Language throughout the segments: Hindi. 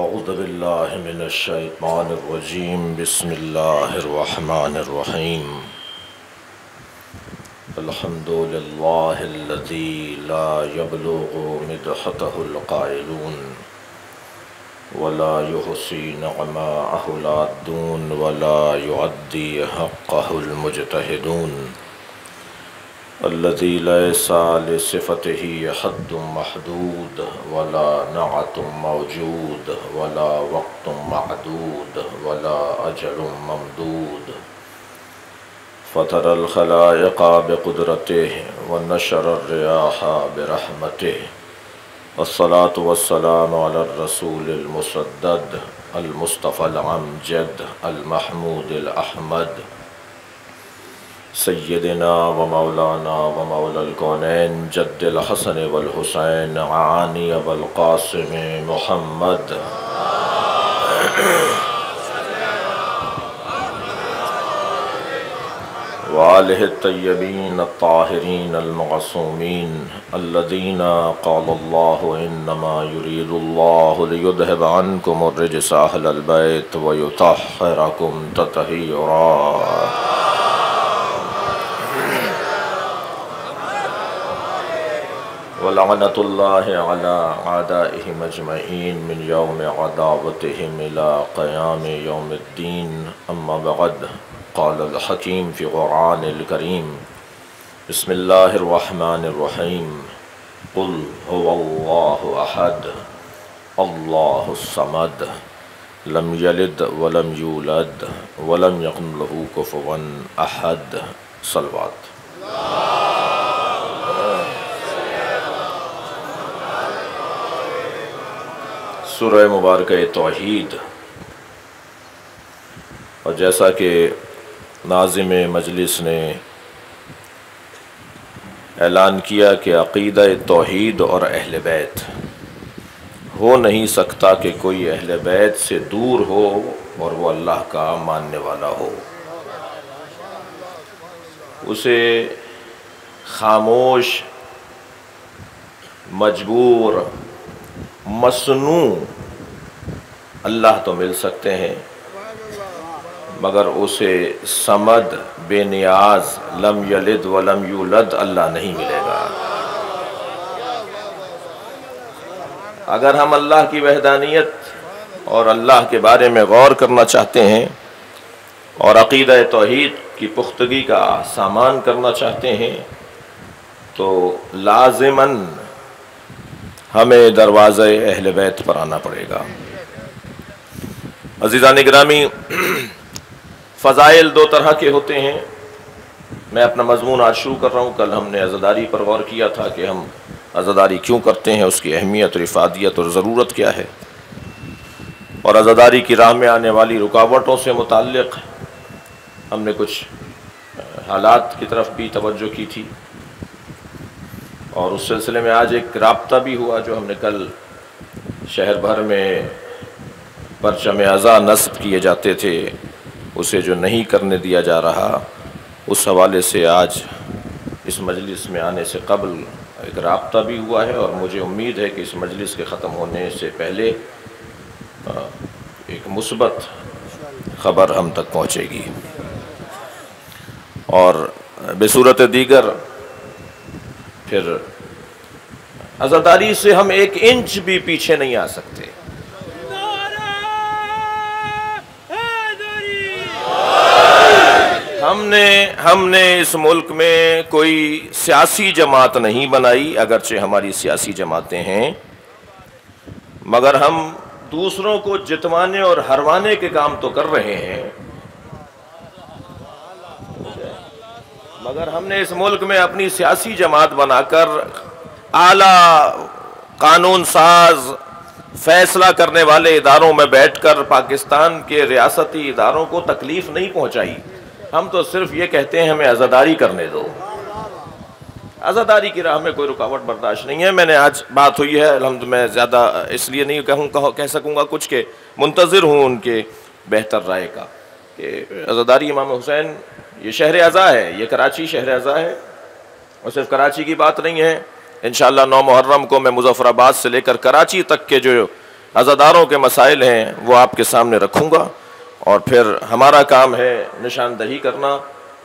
अऊज़ु बिल्लाहि मिनश शैतानिर रजीम बिस्मिल्लाहिर रहमानिर रहीम अल्हम्दुलिल्लाहिल्लज़ी ला यब्लुगु मिदहतहुल क़ाइलून वला युहसी निअमतहु लाद्दून वला युअद्दी हक़्क़हुल मुज्तहिदून अल्लज़ी लैसा लिसिफ़तिही हद्दुम महदूद वला नअतुम मौजूद वला वक़्तुम मअदूद वला अजलुम ममदूद फ़तरल ख़लाइक़ा बिक़ुदरतिही व नशरर रियाहा बिरहमतिही वस्सलातु वस्सलामु अला रसूलिल मुसद्दद अल मुस्तफ़ल अमजद अल महमूदिल अहमद सय्यदिना व मौलाना व मौलल कौनैन जद्दिल हसन वल हुसैन आनी अबुल क़ासिम मुहम्मद व आलिहि तय्यबीन अत्ताहिरीन अल-मअसूमीन अल्लज़ीना क़ालल्लाहु इन्नमा युरीदुल्लाहु लियुज़हिबा अन्कुमुर रिजसा अहलल बैत व युतह्हिरकुम तत्हीरा। वलअनतुल्लाहि अला आदाइहिम अजमईन मिन यौमि अदावतिहिम इला क़यामि यौमिद्दीन अम्मा बअद क़ालल हकीम फ़ी क़ुरआनिल करीम बिस्मिल्लाहिर रहमानिर रहीम क़ुल हुवल्लाहु अहद अल्लाहुस समद लम यलिद वलम यूलद वलम यकुन लहू कुफुवन अहद। सलवात। सूरह मुबारक तौहीद। और जैसा कि नाज़िम मजलिस ने ऐलान किया कि अक़ीदा तौहीद और अहले बैत हो नहीं सकता कि कोई अहले बैत से दूर हो और वो अल्लाह का मानने वाला हो, उसे खामोश, मजबूर, मसनू अल्लाह तो मिल सकते हैं, मगर उसे समद, बेनियाज, लम यलिद वलम यूलद अल्लाह नहीं मिलेगा। अगर हम अल्लाह की वहदानियत और अल्लाह के बारे में गौर करना चाहते हैं और अक़ीदा तौहीद की पुख्तगी का सामान करना चाहते हैं तो लाज़िमन हमें दरवाज़े अहले बैत पर आना पड़ेगा। अज़ीज़ान गिरामी, फ़ज़ाइल दो तरह के होते हैं। मैं अपना मज़मून आज शुरू कर रहा हूँ। कल हमने अज़ादारी पर गौर किया था कि हम अज़ादारी क्यों करते हैं, उसकी अहमियत और इफ़ादियत और ज़रूरत क्या है, और अज़ादारी की राह में आने वाली रुकावटों से मुताल्लिक़ हमने कुछ हालात की तरफ भी तवज्जो की थी। और उस सिलसिले में आज एक राब्ता भी हुआ जो हमने कल शहर भर में परचम अज़ा नस्ब किए जाते थे, उसे जो नहीं करने दिया जा रहा, उस हवाले से आज इस मजलिस में आने से क़ब्ल एक राब्ता भी हुआ है। और मुझे उम्मीद है कि इस मजलिस के ख़त्म होने से पहले एक मुस्बत ख़बर हम तक पहुँचेगी। और बेसूरत दीगर फिर अज़ादारी से हम एक इंच भी पीछे नहीं आ सकते। हमने इस मुल्क में कोई सियासी जमात नहीं बनाई, अगरचे हमारी सियासी जमातें हैं, मगर हम दूसरों को जितवाने और हरवाने के काम तो कर रहे हैं। मगर हमने इस मुल्क में अपनी सियासी जमात बनाकर आला कानून साज, फैसला करने वाले इदारों में बैठकर पाकिस्तान के रियासती इदारों को तकलीफ नहीं पहुंचाई। हम तो सिर्फ ये कहते हैं हमें अज़ादारी करने दो। अज़ादारी की राह में कोई रुकावट बर्दाश्त नहीं है। मैंने आज बात हुई है अल्हम्दुलिल्लाह, मैं ज़्यादा इसलिए नहीं कह सकूँगा कुछ के मुंतज़िर हूँ उनके बेहतर राय का कि अज़ादारी इमाम हुसैन ये शहर अज़ा है, ये कराची शहर अज़ा है। और सिर्फ कराची की बात नहीं है, इंशाअल्लाह 9 मुहर्रम को मैं मुज़फ़्फ़राबाद से लेकर कराची तक के जो अज़ादारों के मसाइल हैं वो आपके सामने रखूँगा, और फिर हमारा काम है निशानदही करना,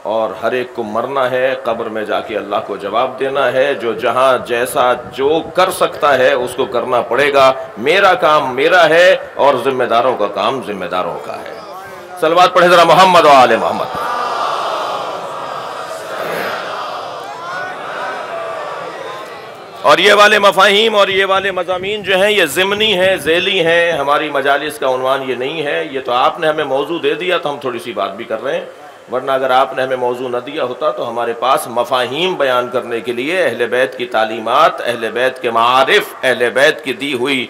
और हर एक को मरना है, कब्र में जाके अल्लाह को जवाब देना है। जो जहाँ जैसा जो कर सकता है उसको करना पड़ेगा। मेरा काम मेरा है और जिम्मेदारों का काम जिम्मेदारों का है। सलवात पढ़े ज़रा मोहम्मद व आले मोहम्मद। और ये वाले मफाहीम और ये वाले मज़ामीन जो हैं ये ज़िमनी हैं, ज़ैली हैं। हमारी मजालिस का उन्वान ये नहीं है। ये तो आपने हमें मौजू दे दिया तो हम थोड़ी सी बात भी कर रहे हैं, वरना अगर आपने हमें मौजू न दिया होता तो हमारे पास मफाहीम बयान करने के लिए अहले बैत की तालीमात, अहले बैत के मारिफ, अहले बैत की दी हुई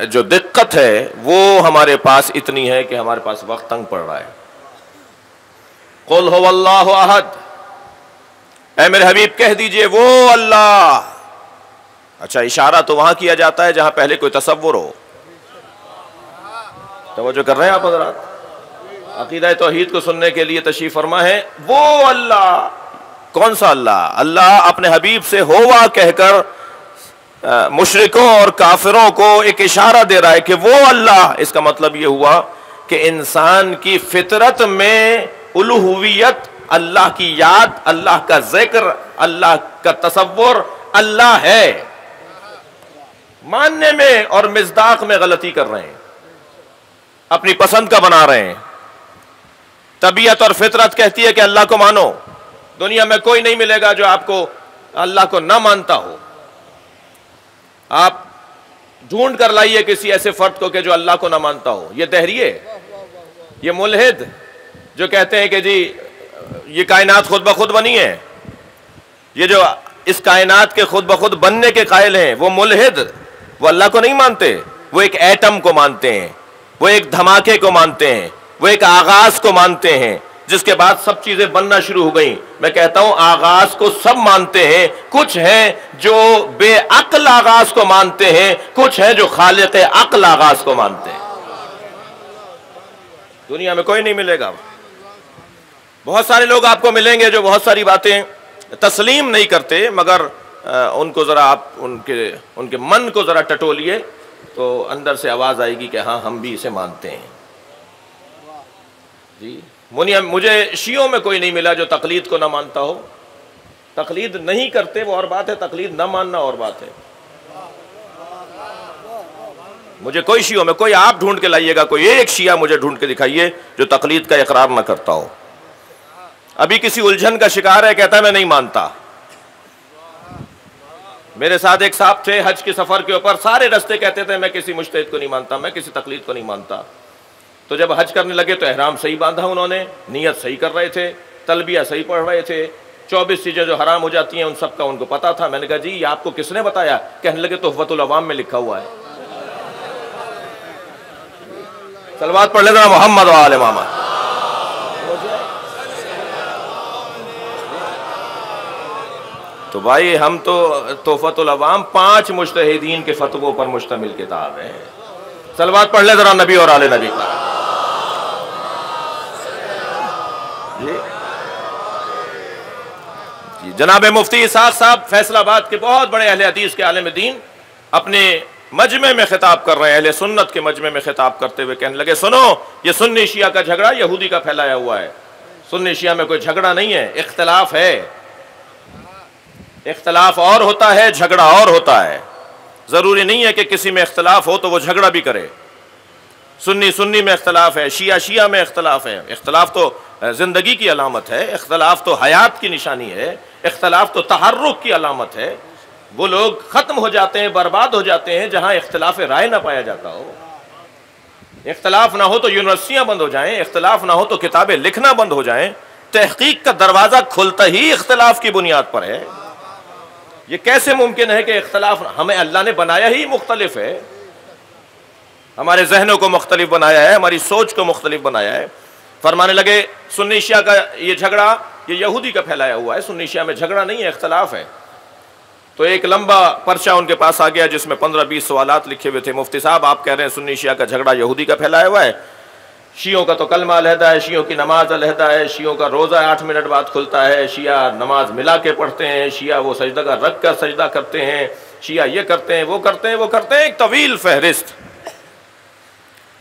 जो दिक्कत है वो हमारे पास इतनी है कि हमारे पास वक्त तंग पड़ रहा है। कुल हुवल्लाहु अहद, ऐ मेरे हबीब कह दीजिए वो अल्लाह। अच्छा, इशारा तो वहां किया जाता है जहां पहले कोई तसव्वुर हो। तवज्जो कर रहे हैं आप हज़रात? अकीदा तौहीद को सुनने के लिए तशरीफ फरमा है। वो अल्लाह, कौन सा अल्लाह? अल्लाह अपने हबीब से होवा कहकर मुशरिकों और काफिरों को एक इशारा दे रहा है कि वो अल्लाह। इसका मतलब यह हुआ कि इंसान की फितरत में उलूहियत, अल्लाह की याद, अल्लाह का जिक्र, अल्लाह का तसव्वुर अल्लाह है। मानने में और मिज़दाक में गलती कर रहे हैं, अपनी पसंद का बना रहे हैं। तबीयत और फितरत कहती है कि अल्लाह को मानो। दुनिया में कोई नहीं मिलेगा जो आपको अल्लाह को ना मानता हो। आप ढूंढ कर लाइए किसी ऐसे फर्द को कि जो अल्लाह को ना मानता हो। ये दहरिए, ये मुल्हिद जो कहते हैं कि जी ये कायनात खुद ब खुद बनी है, ये जो इस कायनात के खुद ब खुद बनने के कायल हैं वो मुल्हिद, वो अल्लाह को नहीं मानते। वो एक एटम को मानते हैं, वो एक धमाके को मानते हैं, वो एक आगाज को मानते हैं जिसके बाद सब चीजें बनना शुरू हो गई। मैं कहता हूं आगाज को सब मानते हैं। कुछ हैं जो बेअक्ल आगाज को मानते हैं, कुछ हैं जो खालिक अक्ल आगाज को मानते हैं। दुनिया में कोई नहीं मिलेगा। बहुत सारे लोग आपको मिलेंगे जो बहुत सारी बातें तस्लीम नहीं करते, मगर उनको जरा आप उनके मन को जरा टटोलिए तो अंदर से आवाज आएगी कि हाँ हम भी इसे मानते हैं। जी, मुझे शियों में कोई नहीं मिला जो तकलीद को ना मानता हो। तकलीद नहीं करते वो और बात है, तकलीद ना मानना और बात है। मुझे कोई शियों में, कोई आप ढूंढ के लाइएगा, कोई एक शिया मुझे ढूंढ के दिखाइए जो तकलीद का इकरार ना करता हो। अभी किसी उलझन का शिकार है, कहता है मैं नहीं मानता। मेरे साथ एक साहब थे हज के सफर के ऊपर, सारे रास्ते कहते थे मैं किसी मुज्तहिद को नहीं मानता, मैं किसी तकलीद को नहीं मानता। तो जब हज करने लगे तो एहराम सही बांधा उन्होंने, नीयत सही कर रहे थे, तलबिया सही पढ़ रहे थे, 24 चीजें जो हराम हो जाती हैं उन सब का उनको पता था। मैंने कहा जी ये आपको किसने बताया? कहने लगे तोहफतुल अवाम में लिखा हुआ है। सलवात पढ़ लेना मोहम्मद व आले मोहम्मद। तो भाई हम तो तोहफतुल अवाम 5 मुज्तहिदीन के फतवों पर मुश्तमिल किताब है। सलवात पढ़ ले जरा नबी और आले नबी का। जी, जनाब मुफ्ती इसाक साहब फैसलाबाद के बहुत बड़े अहले हदीस के आलिम दीन अपने मजमे में खिताब कर रहे हैं, अहले सुन्नत के मजमे में खिताब करते हुए कहने लगे सुनो ये सुन्नी शिया का झगड़ा यहूदी का फैलाया हुआ है। सुन्नी शिया में कोई झगड़ा नहीं है, इख्तिलाफ है। इख्तिलाफ और होता है, झगड़ा और होता है। जरूरी नहीं है कि किसी में इख्तिलाफ हो तो वो झगड़ा भी करे। सुन्नी सुन्नी में इख्तिलाफ है, शिया शिया में इख्तिलाफ है। इख्तिलाफ तो जिंदगी की अलामत है, इख्तिलाफ तो हयात की निशानी है, इख्तिलाफ तो तहर्रुक की अलामत है। वो लोग खत्म हो जाते हैं, बर्बाद हो जाते हैं जहां इख्तिलाफ राय ना पाया जाता हो। इख्तिलाफ ना हो तो यूनिवर्सिटियां बंद हो जाएं, इख्तिलाफ ना हो तो किताबें लिखना बंद हो जाएं। तहकीक का दरवाजा खुलता ही इख्तिलाफ की बुनियाद पर है। ये कैसे मुमकिन है कि इख्तिलाफ, हमें अल्लाह ने बनाया ही मुख्तलिफ है, हमारे जहनों को मुख्तलिफ बनाया है, हमारी सोच को मुख्तलिफ बनाया है। फरमाने लगे सुन्नी शिया का ये झगड़ा ये यहूदी का फैलाया हुआ है, सुन्नी शिया में झगड़ा नहीं है, इख्तिलाफ है। तो एक लंबा पर्चा उनके पास आ गया जिसमें 15-20 सवालात लिखे हुए थे। मुफ्ती साहब आप कह रहे हैं सुन्नी शिया का झगड़ा यहूदी का फैलाया हुआ है, शियों का तो कलमा अलहदा है, शियों की नमाज अलहदा है, शियों का रोज़ा 8 मिनट बाद खुलता है, शिया नमाज मिला के पढ़ते हैं, शिया वो सजदा का रख कर सजदा करते हैं, शिया ये करते हैं, वो करते हैं, वो करते हैं, एक तवील फहरिस्त।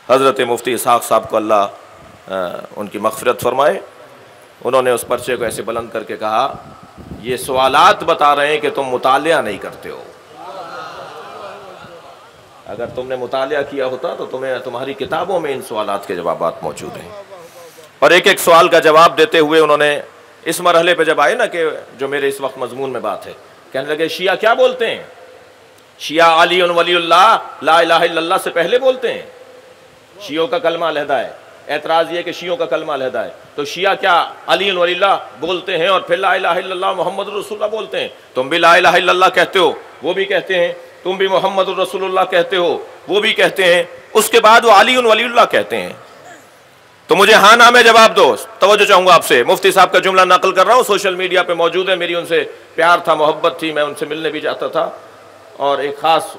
हज़रत मुफ्ती इसहाक़ साहब को अल्लाह उनकी मग़फ़िरत फरमाए, उन्होंने उस पर्चे को ऐसे बुलंद करके कहा, ये सवालात बता रहे हैं कि तुम मुतालिया नहीं करते हो। अगर तुमने मुतालिया किया होता तो तुम्हें तुम्हारी किताबों में इन सवालात के जवाबात मौजूद हैं। और एक एक सवाल का जवाब देते हुए उन्होंने इस मरहले पे जब आए ना कि जो मेरे इस वक्त मजमून में बात है, कहने लगे शिया क्या बोलते हैं, शिया अली वलीउल्लाह ला इलाहा इल्लल्लाह से पहले बोलते हैं, शियों का कलमा अलहदा है। एतराज़ ये कि शियों का कलमा अलहदा है, तो शिया क्या अली वलीउल्लाह बोलते हैं और फिर ला इलाहा इल्लल्लाह मुहम्मद रसूलुल्लाह बोलते हैं। तुम भी ला इलाहा इल्लल्लाह कहते हो, वो भी कहते हैं, तुम भी मुहम्मद रसूलुल्लाह कहते हो, वो भी कहते हैं, उसके बाद वो अली वलीउल्लाह कहते हैं। तो मुझे हाँ ना में जवाब दो। तवज्जो चाहूंगा आपसे, मुफ्ती साहब का जुमला नकल कर रहा हूँ, सोशल मीडिया पे मौजूद है, मेरी उनसे प्यार था, मोहब्बत थी, मैं उनसे मिलने भी जाता था और एक ख़ास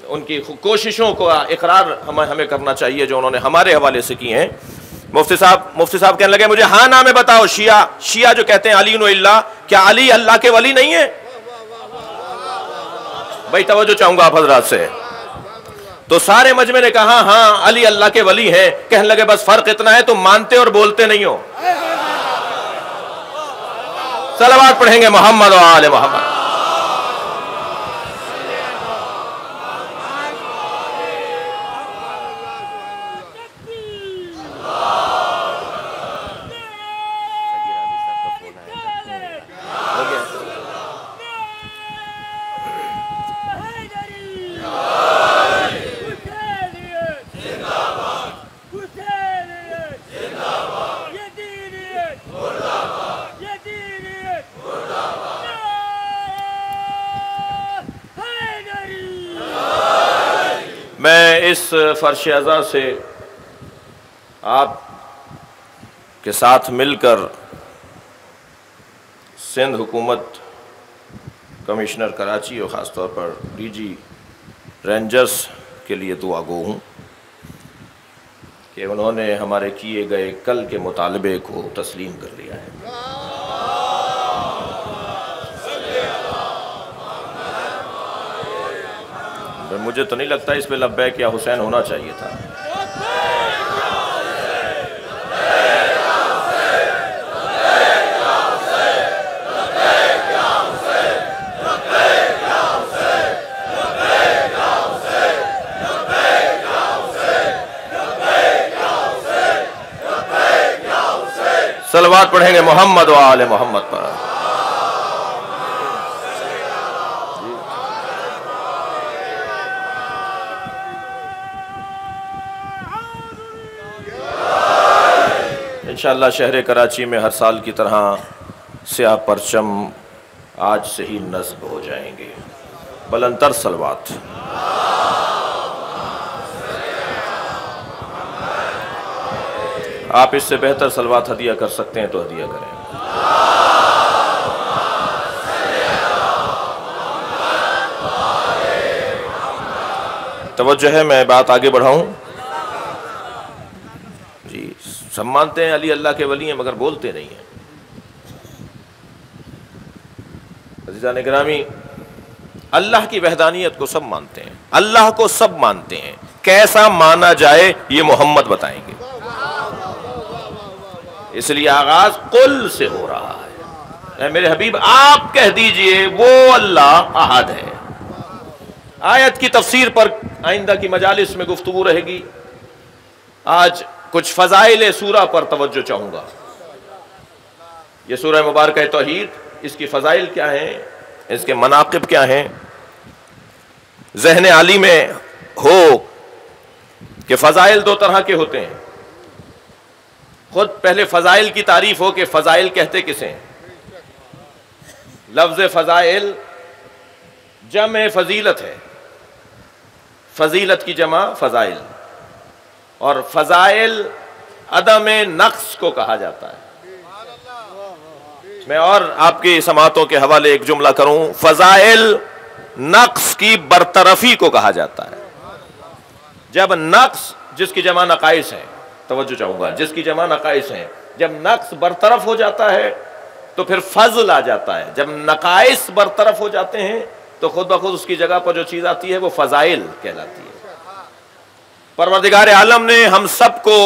उनकी कोशिशों को इकरार हमें करना चाहिए जो उन्होंने हमारे हवाले से किए हैं। मुफ्ती साहब कहने लगे मुझे हाँ ना में बताओ, शिया जो कहते हैं अली वलीउल्लाह, क्या अली अल्लाह के वली नहीं है? भाई तवज्जो चाहूंगा आप हजरात से। तो सारे मजमे ने कहा हाँ अली अल्लाह के वली हैं। कहने लगे बस फर्क इतना है तुम मानते और बोलते नहीं हो। सलावत पढ़ेंगे मोहम्मद व आले मोहम्मद। मैं इस फर्श अज़ा से आप के साथ मिलकर सिंध हुकूमत, कमिश्नर कराची और ख़ास तौर पर डीजी रेंजर्स के लिए दुआ गो हूँ कि उन्होंने हमारे किए गए कल के मुतालबे को तस्लीम कर लिया है। मुझे तो नहीं लगता इस पे लब्बैक या हुसैन होना चाहिए था। सलवात पढ़ेंगे मोहम्मद व आले मोहम्मद पर। इंशाअल्लाह शहर कराची में हर साल की तरह स्याह परचम आज से ही नस्ब हो जाएंगे। बुलंदतर सलवात। आप इससे बेहतर सलवात हदिया कर सकते हैं तो हदिया करें। तवज्जो है, मैं बात आगे बढ़ाऊं जी। सब मानते हैं अली अल्लाह के वली हैं मगर बोलते नहीं हैं। अज़ीज़ान गिरामी, अल्लाह की वहदानियत को सब मानते हैं, अल्लाह को सब मानते हैं, कैसा माना जाए ये मोहम्मद बताएंगे। इसलिए आगाज कुल से हो रहा है। मेरे हबीब आप कह दीजिए वो अल्लाह अहद है। आयत की तफसीर पर आइंदा की मजालिस में गुफ्तगू रहेगी। आज कुछ फ़ज़ाइल सूरा पर तवज्जो चाहूँगा। ये सूरह मुबारक तौहीद, इसकी फ़ज़ाइल क्या हैं, इसके मनाक़िब क्या हैं। ज़हन आली में हो कि फ़ज़ाइल दो तरह के होते हैं। खुद पहले फ़ज़ाइल की तारीफ़ हो कि फ़ज़ाइल कहते किसे हैं। लफ्ज़ फ़ज़ाइल जम फ़ज़ीलत है, फ़ज़ीलत की जमा फ़ज़ाइल, और फ़ज़ाइल अदम नक्स को कहा जाता है। मैं और आपकी समातों के हवाले एक जुमला करूं, फ़ज़ाइल नक्स की बरतरफी को कहा जाता है। जब नक्स जिसकी जमा नकाइस है, तवज्जो चाहूँगा, जिसकी जमा नकाइस है। जब नक्स बरतरफ हो जाता है तो फिर फजल आ जाता है। जब नकाइस बरतरफ हो जाते हैं तो खुद ब खुद उसकी जगह पर जो चीज़ आती है वो फ़ज़ाइल कहलाती है। परवरदिगार आलम ने हम सबको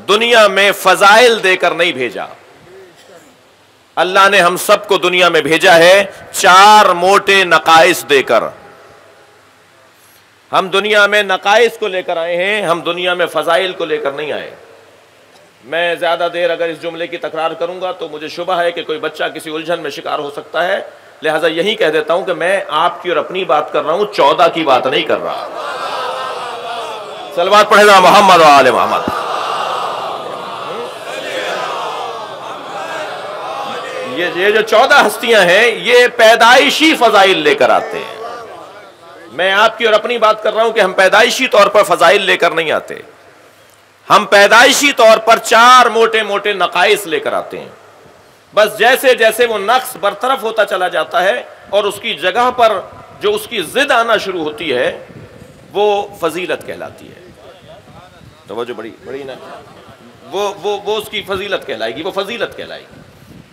दुनिया में फ़ज़ाइल देकर नहीं भेजा। अल्लाह ने हम सबको दुनिया में भेजा है 4 मोटे नकाइस देकर। हम दुनिया में नकाइस को लेकर आए हैं, हम दुनिया में फ़ज़ाइल को लेकर नहीं आए। मैं ज़्यादा देर अगर इस जुमले की तकरार करूंगा तो मुझे शुबा है कि कोई बच्चा किसी उलझन में शिकार हो सकता है। लिहाजा यही कह देता हूं कि मैं आपकी और अपनी बात कर रहा हूं, 14 की बात नहीं कर रहा। सलवात पढ़े ना मोहम्मद व आले मोहम्मद। ये जो 14 हस्तियां हैं ये पैदाइशी फ़ज़ाइल लेकर आते हैं। मैं आपकी और अपनी बात कर रहा हूं कि हम पैदाइशी तौर पर फ़ज़ाइल लेकर नहीं आते। हम पैदाइशी तौर पर 4 मोटे मोटे नकाइस लेकर आते हैं। बस जैसे जैसे वो नक्स बरतरफ होता चला जाता है और उसकी जगह पर जो उसकी जिद आना शुरू होती है वो फजीलत कहलाती है। तो वो जो बड़ी बड़ी ना वो उसकी फजीलत कहलाएगी, वो फजीलत कहलाएगी।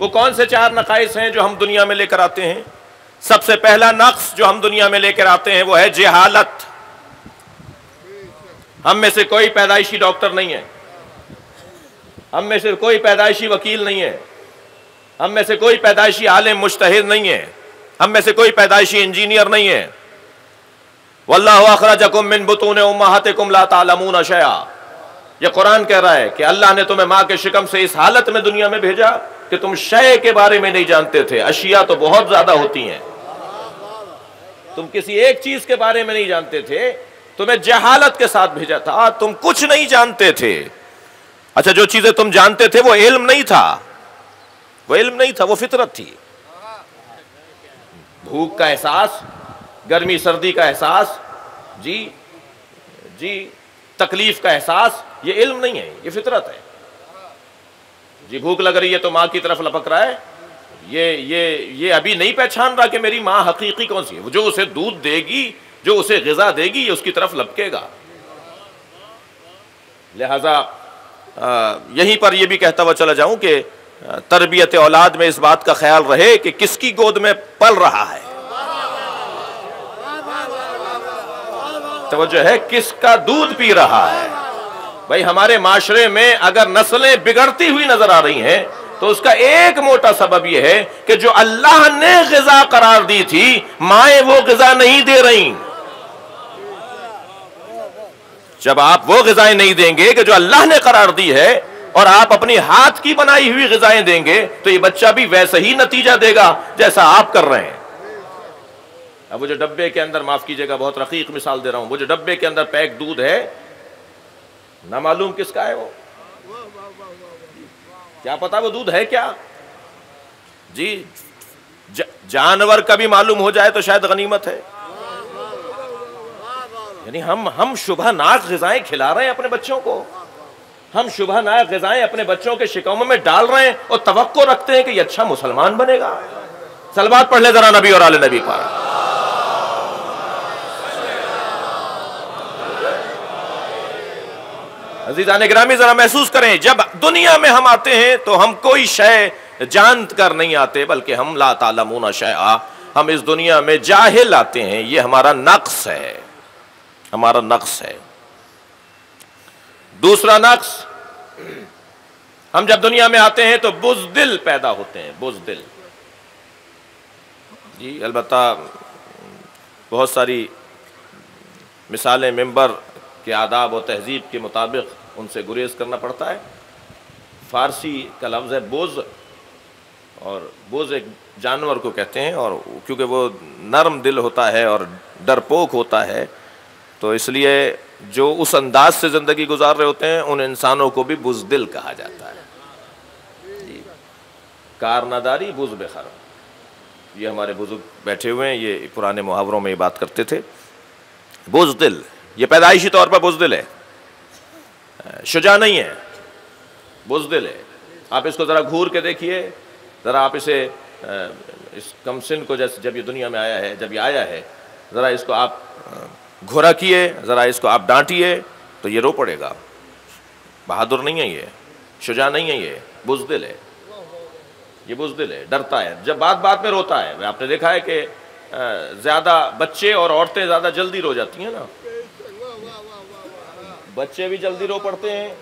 वो कौन से 4 नकाइस हैं जो हम दुनिया में लेकर आते हैं? सबसे पहला नक्स जो हम दुनिया में लेकर आते हैं वो है जहालत। हम में से कोई पैदाइशी डॉक्टर नहीं है, हम में से कोई पैदाइशी वकील नहीं है, हम में से कोई पैदाइशी आलिम मुज्तहिद नहीं है, हम में से कोई पैदाइशी इंजीनियर नहीं है। वल्लाहु अखरजकुम मिन बुतून उम्महातिकुम ला तालमून शैआ। यह कुरान कह रहा है कि अल्लाह ने तुम्हें माँ के शिकम से इस हालत में दुनिया में भेजा कि तुम शय के बारे में नहीं जानते थे। अशिया तो बहुत ज्यादा होती हैं, तुम किसी एक चीज के बारे में नहीं जानते थे, तुम्हें जहालत के साथ भेजा था, तुम कुछ नहीं जानते थे। अच्छा, जो चीजें तुम जानते थे वो इल्म नहीं था, वो इल्म नहीं था, वो फितरत थी। भूख का एहसास, गर्मी सर्दी का एहसास, जी जी तकलीफ का एहसास, ये इल्म नहीं है, ये फितरत है। जी भूख लग रही है तो माँ की तरफ लपक रहा है, ये अभी नहीं पहचान रहा कि मेरी माँ हकीकी कौन सी है। जो उसे दूध देगी, जो उसे ग़िज़ा देगी, ये उसकी तरफ लपकेगा। लिहाजा यहीं पर यह भी कहता हुआ चला जाऊं कि तरबियत औलाद में इस बात का ख्याल रहे कि किसकी गोद में पल रहा है, तवज्जो है, किसका दूध पी रहा है। भाई हमारे माशरे में अगर नस्लें बिगड़ती हुई नजर आ रही हैं तो उसका एक मोटा सबब यह है कि जो अल्लाह ने ग़िज़ा करार दी थी, माएँ वो ग़िज़ा नहीं दे रही। जब आप वो ग़िज़ाएं नहीं देंगे कि जो अल्लाह ने करार दी है और आप अपनी हाथ की बनाई हुई ग़िज़ाएं देंगे तो ये बच्चा भी वैसे ही नतीजा देगा जैसा आप कर रहे हैं। अब वो जो डब्बे के अंदर, माफ कीजिएगा बहुत रकीक मिसाल दे रहा हूं, वो जो डब्बे के अंदर पैक दूध है, ना मालूम किसका है वो, क्या पता वो दूध है क्या। जी जानवर का भी मालूम हो जाए तो शायद गनीमत है। यानी हम शुभनाक ग़िज़ाएं खिला रहे हैं अपने बच्चों को, हम शुभनाक ग़िज़ाएं अपने बच्चों के शिकमों में डाल रहे हैं और तवक्को रखते हैं कि ये अच्छा मुसलमान बनेगा। सलवात पढ़ ले जरा नबी और आले नबी पर। अज़ीज़ान गिरामी, जरा महसूस करें, जब दुनिया में हम आते हैं तो हम कोई शय जान कर नहीं आते, बल्कि हम ला तालमून शैआ, हम इस दुनिया में जाहिल आते हैं। ये हमारा नक्स है, हमारा नक्स है। दूसरा नक्स, हम जब दुनिया में आते हैं तो बुज़दिल पैदा होते हैं, बुज़दिल। जी अलबत्ता बहुत सारी मिसालें मिंबर के आदाब और तहजीब के मुताबिक उनसे गुरेज करना पड़ता है। फ़ारसी का लफ्ज़ है बोज़, और बोझ एक जानवर को कहते हैं, और क्योंकि वो नरम दिल होता है और डरपोक होता है तो इसलिए जो उस अंदाज से ज़िंदगी गुजार रहे होते हैं उन इंसानों को भी बुज़दिल कहा जाता है। कारनादारी बुज़ बेखर, ये हमारे बुजुर्ग बैठे हुए हैं, ये पुराने मुहावरों में ये बात करते थे। बुज़दिल ये पैदाइशी तौर पर बुज़दिल है, शुजा नहीं है, बुज़दिल है। आप इसको ज़रा घूर के देखिए, ज़रा आप इसे इस कमसिन को, जैसे जब ये दुनिया में आया है, जब ये आया है, ज़रा इसको आप घुरा किए, ज़रा इसको आप डांटिए, तो ये रो पड़ेगा। बहादुर नहीं है ये, शुजा नहीं है ये, बुज़दिल है। ये बुज़दिल है, डरता है, जब बात बात में रोता है। आपने देखा है कि ज़्यादा बच्चे और औरतें ज़्यादा जल्दी रो जाती हैं ना। बच्चे भी जल्दी रो पड़ते हैं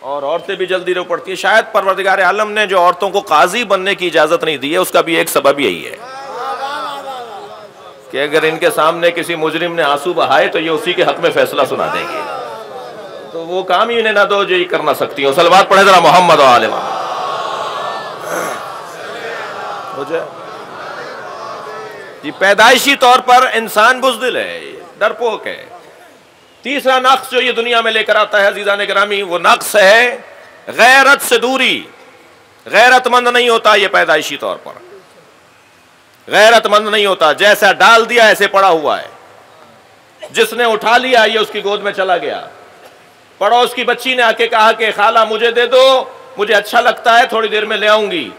और औरतें भी जल्दी रो पड़ती हैं। शायद परवरदिगार आलम ने जो औरतों को काजी बनने की इजाज़त नहीं दी है, उसका भी एक सबब यही है कि अगर इनके सामने किसी मुजरिम ने आंसू बहाए तो ये उसी के हक में फैसला सुना देंगे। तो वो काम ही इन्हें ना दो जो ये कर ना सकती हो। सलवात पढ़े जरा मोहम्मद व आले मोहम्मद। जी पैदाइशी तौर पर इंसान बुज़दिल है, डरपोक है। तीसरा नक्स जो ये दुनिया में लेकर आता है अजीज़ान गिरामी, वो नक्स है गैरत से दूरी। गैरतमंद नहीं होता ये पैदाइशी तौर पर, गैरतमंद नहीं होता। जैसा डाल दिया ऐसे पड़ा हुआ है। जिसने उठा लिया ये उसकी गोद में चला गया। पड़ोस की बच्ची ने आके कहा कि खाला मुझे दे दो, मुझे अच्छा लगता है, थोड़ी देर में ले आऊंगी।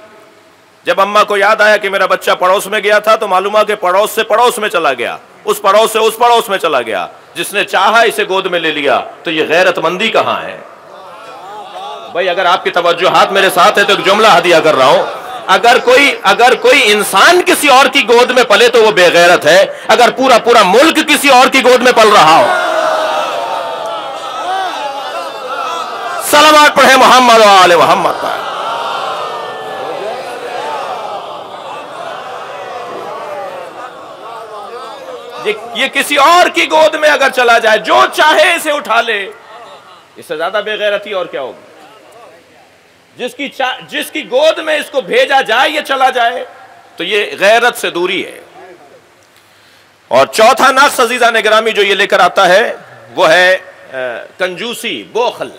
जब अम्मा को याद आया कि मेरा बच्चा पड़ोस में गया था, तो मालूम है कि पड़ोस से पड़ोस में चला गया, उस पड़ोस से उस पड़ोस में चला गया। जिसने चाहा इसे गोद में ले लिया। तो ये गैरतमंदी कहां है भाई? अगर आपकी तवज्जो हाथ मेरे साथ है तो एक जुमला हदिया कर रहा हूं। अगर कोई इंसान किसी और की गोद में पले तो वो बेगैरत है। अगर पूरा पूरा मुल्क किसी और की गोद में पल रहा हो, सलावत पढ़े मोहम्मद व आले मोहम्मद पर। ये किसी और की गोद में अगर चला जाए, जो चाहे इसे उठा ले, इससे ज्यादा बेगैरती और क्या होगी? जिसकी गोद में इसको भेजा जाए, ये चला जाए, तो ये गैरत से दूरी है। और चौथा नक्स अजीज़ान गिरामी जो ये लेकर आता है वो है कंजूसी, बोखल।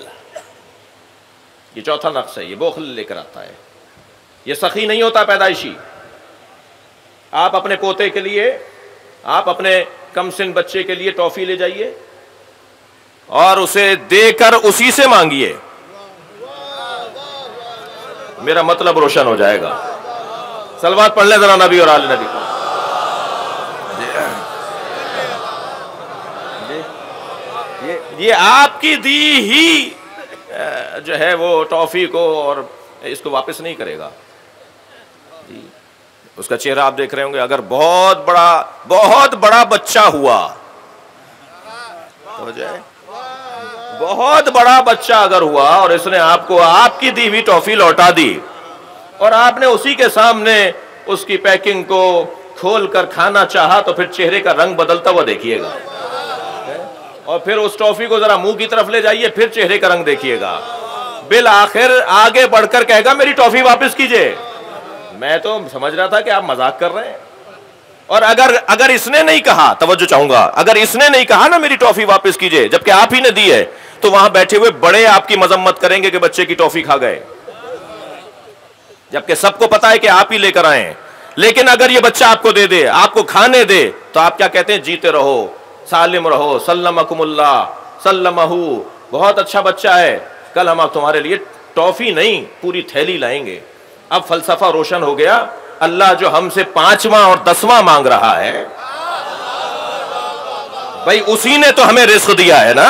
ये चौथा नक्स है, ये बोखल लेकर आता है। ये सखी नहीं होता पैदाइशी। आप अपने पोते के लिए, आप अपने कमसिन बच्चे के लिए टॉफी ले जाइए और उसे देकर उसी से मांगिए, मेरा मतलब रोशन हो जाएगा। सलवात पढ़ ले जरा नबी और आले नबी को। ये आपकी दी ही जो है वो टॉफी को और इसको वापस नहीं करेगा। उसका चेहरा आप देख रहे होंगे। अगर बहुत बड़ा बच्चा हुआ तो जाए, बहुत बड़ा बच्चा अगर हुआ और इसने आपको आपकी दी हुई टॉफी लौटा दी और आपने उसी के सामने उसकी पैकिंग को खोलकर खाना चाहा, तो फिर चेहरे का रंग बदलता हुआ देखिएगा। और फिर उस टॉफी को जरा मुंह की तरफ ले जाइए, फिर चेहरे का रंग देखिएगा। बिल आखिर आगे बढ़कर कहेगा मेरी टॉफी वापस कीजिए। मैं तो समझ रहा था कि आप मजाक कर रहे हैं। और अगर इसने नहीं कहा, तवज्जो चाहूंगा, अगर इसने नहीं कहा ना मेरी टॉफी वापस कीजिए, जबकि आप ही ने दी है, तो वहां बैठे हुए बड़े आपकी मजम्मत करेंगे कि बच्चे की टॉफी खा गए, जबकि सबको पता है कि आप ही लेकर आए हैं। लेकिन अगर ये बच्चा आपको दे दे, आपको खाने दे, तो आप क्या कहते हैं? जीते रहो, सालिम रहो, सल्लमकुमुल्लाह सल्लमहू, बहुत अच्छा बच्चा है, कल हम तुम्हारे लिए टॉफी नहीं पूरी थैली लाएंगे। अब फलसफा रोशन हो गया। अल्लाह जो हमसे 5वां और 10वां मांग रहा है, भाई उसी ने तो हमें रिस्क दिया है ना,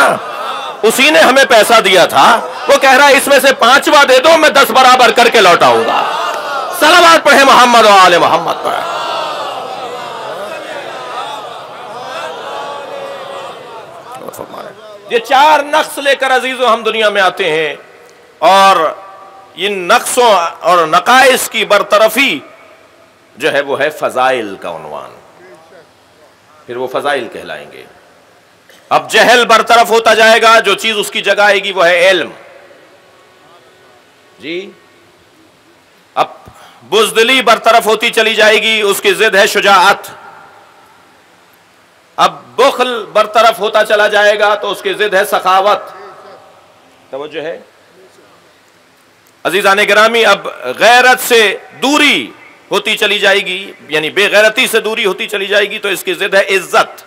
उसी ने हमें पैसा दिया था। वो कह रहा है इसमें से 5वां दे दो, मैं 10 बराबर करके लौटाऊंगा। सलावत पढ़े मोहम्मद व आले मोहम्मद पर। ये 4 नक्स लेकर अजीजों हम दुनिया में आते हैं, और इन नक्सों और नकाइस की बरतरफी जो है वो है फजाइल का उन्वान। फिर वो फजाइल कहलाएंगे। अब जहल बरतरफ होता जाएगा, जो चीज उसकी जगह आएगी वो है इल्म। जी, अब बुज़दिली बरतरफ होती चली जाएगी, उसकी जिद है शुजाअत। अब बुखल बरतरफ होता चला जाएगा तो उसकी जिद है सखावत। तवज्जो है अजीज़ान गिरामी। अब गैरत से दूरी होती चली जाएगी, यानी बेगैरती से दूरी होती चली जाएगी, तो इसकी जिद है इज्जत।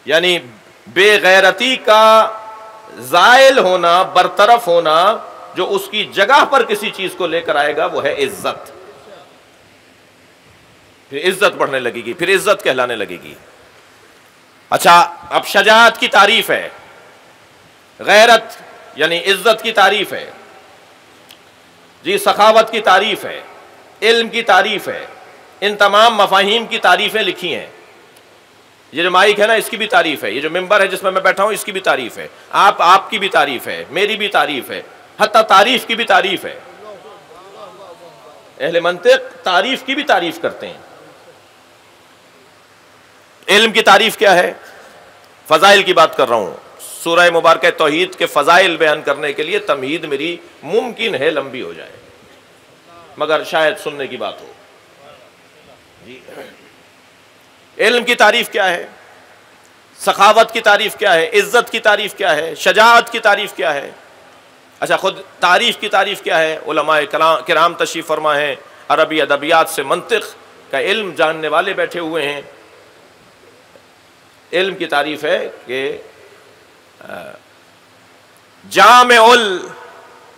यानी बेगैरती का जायल होना, बरतरफ होना, जो उसकी जगह पर किसी चीज को लेकर आएगा वो है इज्जत। फिर इज्जत बढ़ने लगेगी, फिर इज्जत कहलाने लगेगी। अच्छा, अब शजाअत की तारीफ है। गैरत यानी इज्जत की तारीफ है जी, सखावत की तारीफ है, इल्म की तारीफ है। इन तमाम मफाहीम की तारीफें लिखी हैं। ये जो माइक है ना, इसकी भी तारीफ है। ये जो मिंबर है जिसमें मैं बैठा हूं, इसकी भी तारीफ है। आपकी भी तारीफ है, मेरी भी तारीफ है, हत्ता तारीफ की भी तारीफ है। अहले मंतिक तारीफ की भी तारीफ करते हैं। इल्म की तारीफ क्या है? फजाइल की बात कर रहा हूं। सूरह मुबारक तौहीद के फजाइल बयान करने के लिए तमहीद मेरी मुमकिन है लंबी हो जाए, मगर शायद सुनने की बात हो जी। इल्म की तारीफ क्या है? सखावत की तारीफ क्या है? इज्जत की तारीफ क्या है? शजाअत की तारीफ क्या है? अच्छा, खुद तारीफ की तारीफ क्या है? उलमाए किराम तशरीफ फरमा है, अरबी अदबियात से मंतिक का इल्म जानने वाले बैठे हुए हैं। इल्म की तारीफ है कि जामेउल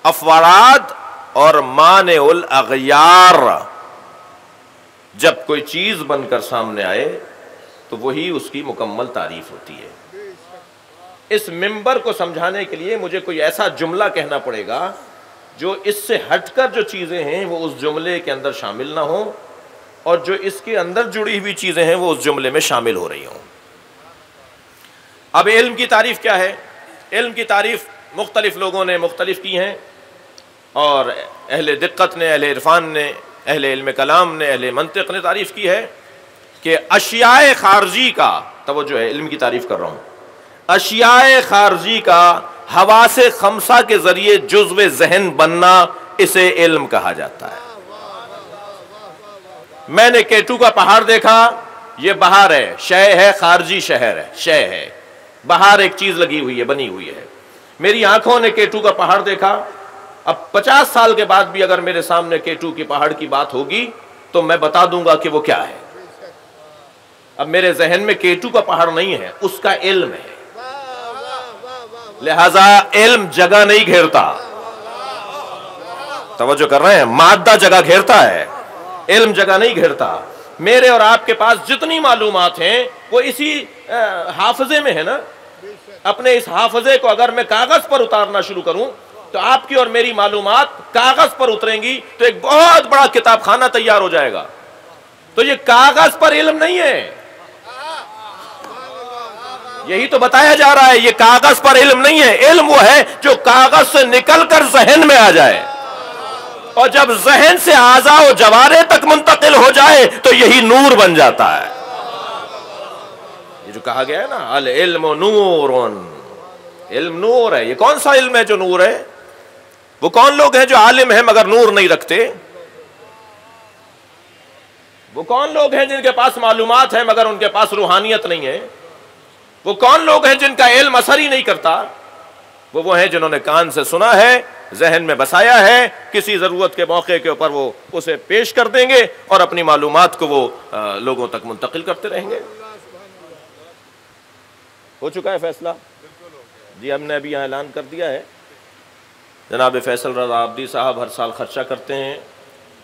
अफवाराद और मानेउल अगयार, जब कोई चीज बनकर सामने आए तो वही उसकी मुकम्मल तारीफ होती है। इस मिंबर को समझाने के लिए मुझे कोई ऐसा जुमला कहना पड़ेगा जो इससे हटकर जो चीजें हैं वो उस जुमले के अंदर शामिल ना हो, और जो इसके अंदर जुड़ी हुई चीजें हैं वो उस जुमले में शामिल हो रही हों। अब इल्म की तारीफ क्या है? इल्म की तारीफ मुख्तलिफ लोगों ने मुख्तलिफ की हैं, और अहले दिक्कत ने, अहले इरफान ने, अहले इल्म कलाम ने, अहले मंतिक ने तारीफ की है कि अशियाए खारजी का, तवज्जो है, इल्म की तारीफ कर रहा हूं, अशियाए खारजी का हवासे खमसा के जरिए जुज़्व ज़हन बनना, इसे इल्म कहा जाता है। मैंने केटू का पहाड़ देखा, यह बहार है, शय है, खारजी शहर है, शय है, बाहर एक चीज लगी हुई है, बनी हुई है। मेरी आंखों ने केटू का पहाड़ देखा। अब 50 साल के बाद भी अगर मेरे सामने केटू की पहाड़ की बात होगी तो मैं बता दूंगा कि वो क्या है। अब मेरे जहन में केटू का पहाड़ नहीं है, उसका इल्म है। लिहाजा इल्म जगह नहीं घेरता, तवज्जो कर रहे हैं, मादा जगह घेरता है, इल्म जगह नहीं घेरता। मेरे और आपके पास जितनी मालूमात हैं वो इसी हाफजे में है ना। अपने इस हाफजे को अगर मैं कागज पर उतारना शुरू करूं तो आपकी और मेरी मालूमात कागज पर उतरेंगी तो एक बहुत बड़ा किताबखाना तैयार हो जाएगा। तो ये कागज पर इल्म नहीं है, यही तो बताया जा रहा है। ये कागज पर इल्म नहीं है, इल्म वो है जो कागज से निकलकर जहन में आ जाए, और जब जहन से आज़ा व जवारे तक मुंतकिल हो जाए तो यही नूर बन जाता है। ये जो कहा गया है ना, अल इल्म नूरुन, इल्म नूर है। ये कौन सा इल्म है जो नूर है? वो कौन लोग हैं जो आलिम हैं मगर नूर नहीं रखते? वो कौन लोग हैं जिनके पास मालूमात है मगर उनके पास रूहानियत नहीं है? वो कौन लोग हैं जिनका इल्म असर ही नहीं करता? वो हैं जिन्होंने कान से सुना है, जहन में बसाया है, किसी जरूरत के मौके के ऊपर वो उसे पेश कर देंगे और अपनी मालूमात को वो लोगों तक मुंतकिल करते रहेंगे। हो चुका है फैसला जी, हमने अभी यहाँ ऐलान कर दिया है। जनाब फैसल रज़ा आबदी साहब हर साल खर्चा करते हैं,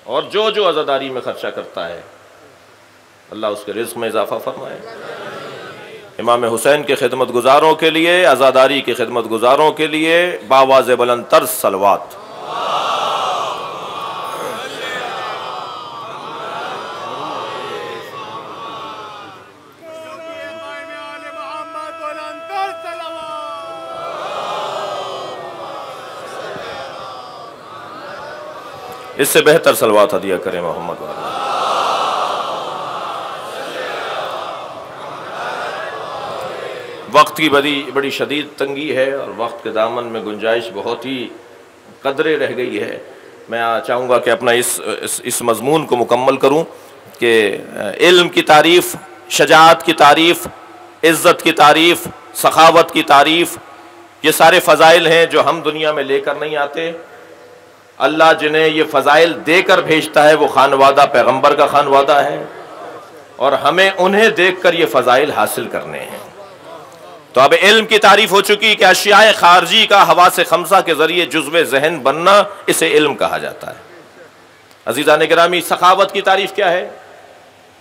और जो जो अज़ादारी में खर्चा करता है अल्लाह उसके रिज़्क़ में इजाफ़ा फरमाए। इमाम हुसैन के खिदमत गुजारों के लिए, अज़ादारी के खिदमत गुजारों के लिए बावाज़ बुलंद तर्ज सलवात। इससे बेहतर सलवात हदिया करें मोहम्मद वाला। वक्त की बड़ी शदीद तंगी है और वक्त के दामन में गुंजाइश बहुत ही कदरे रह गई है। मैं चाहूँगा कि अपना इस मजमून को मुकम्मल करूँ कि इल्म की तारीफ़, शजाअत की तारीफ़, इज़्ज़त की तारीफ़, सखावत की तारीफ़, ये सारे फ़ज़ाइल हैं जो हम दुनिया में लेकर नहीं आते। अल्लाह जिन्हें ये फ़ज़ाइल देकर भेजता है वो खानवादा पैगम्बर का खानवादा है, और हमें उन्हें देखकर ये फ़ज़ाइल हासिल करने हैं। तो अब इल्म की तारीफ हो चुकी कि अशियाए खारजी का हवासे खमसा के जरिए जुज़्व ज़हन बनना, इसे इल्म कहा जाता है। अज़ीज़ान गिरामी, सखावत की तारीफ क्या है?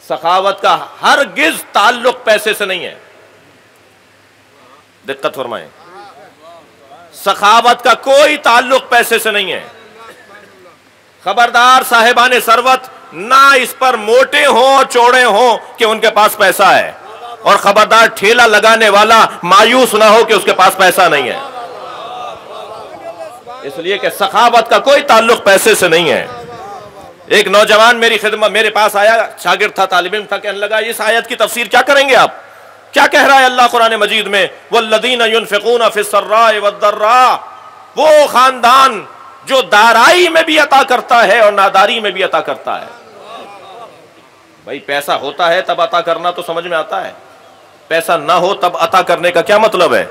सखावत का हरगिज़ ताल्लुक पैसे से नहीं है। दिक्कत फरमाएं, सखावत का कोई ताल्लुक पैसे से नहीं है। खबरदार साहिबाने सरवत, ना इस पर मोटे हों और चौड़े हों कि उनके पास पैसा है, और खबरदार ठेला लगाने वाला मायूस ना हो कि उसके पास पैसा नहीं है, इसलिए कि सखावत का कोई ताल्लुक पैसे से नहीं है। एक नौजवान मेरी खिदमत मेरे पास आया, शागिर्द था, तालिब इल्म था, कहने लगा इस आयत की तफसीर क्या करेंगे आप, क्या कह रहा है अल्लाह कुरान मजीद में, वल्लज़ीना युनफ़िक़ूना फ़िस्सर्राइ वद्दर्रा, वो खानदान जो दाराई में भी अता करता है और नादारी में भी अता करता है। भाई पैसा होता है तब अता करना तो समझ में आता है, पैसा ना हो तब अता करने का क्या मतलब है।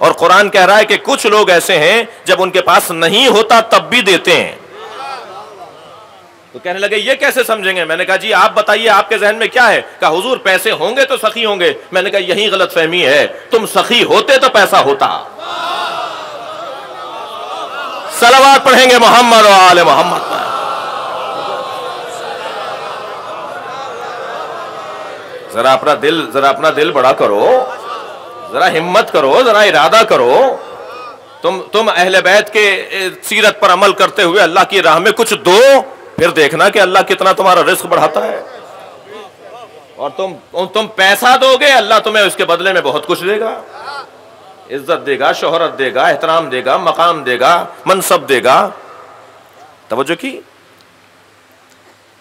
और कुरान कह रहा है कि कुछ लोग ऐसे हैं जब उनके पास नहीं होता तब भी देते हैं। तो कहने लगे ये कैसे समझेंगे। मैंने कहा जी आप बताइए आपके जहन में क्या है। कहा हुजूर पैसे होंगे तो सखी होंगे। मैंने कहा यही गलतफहमी है, तुम सखी होते तो पैसा होता। सलावत पढ़ेंगे मोहम्मद और आले मोहम्मद पर। जरा अपना दिल बड़ा करो, जरा हिम्मत करो, जरा इरादा करो। तुम अहले बैत के सीरत पर अमल करते हुए अल्लाह की राह में कुछ दो, फिर देखना कि अल्लाह कितना तुम्हारा रिस्क बढ़ाता है। और तुम पैसा दोगे, अल्लाह तुम्हें उसके बदले में बहुत कुछ देगा, इज्जत देगा, शोहरत देगा, एहतराम देगा, मकाम देगा, मनसब देगा। तवज्जो की।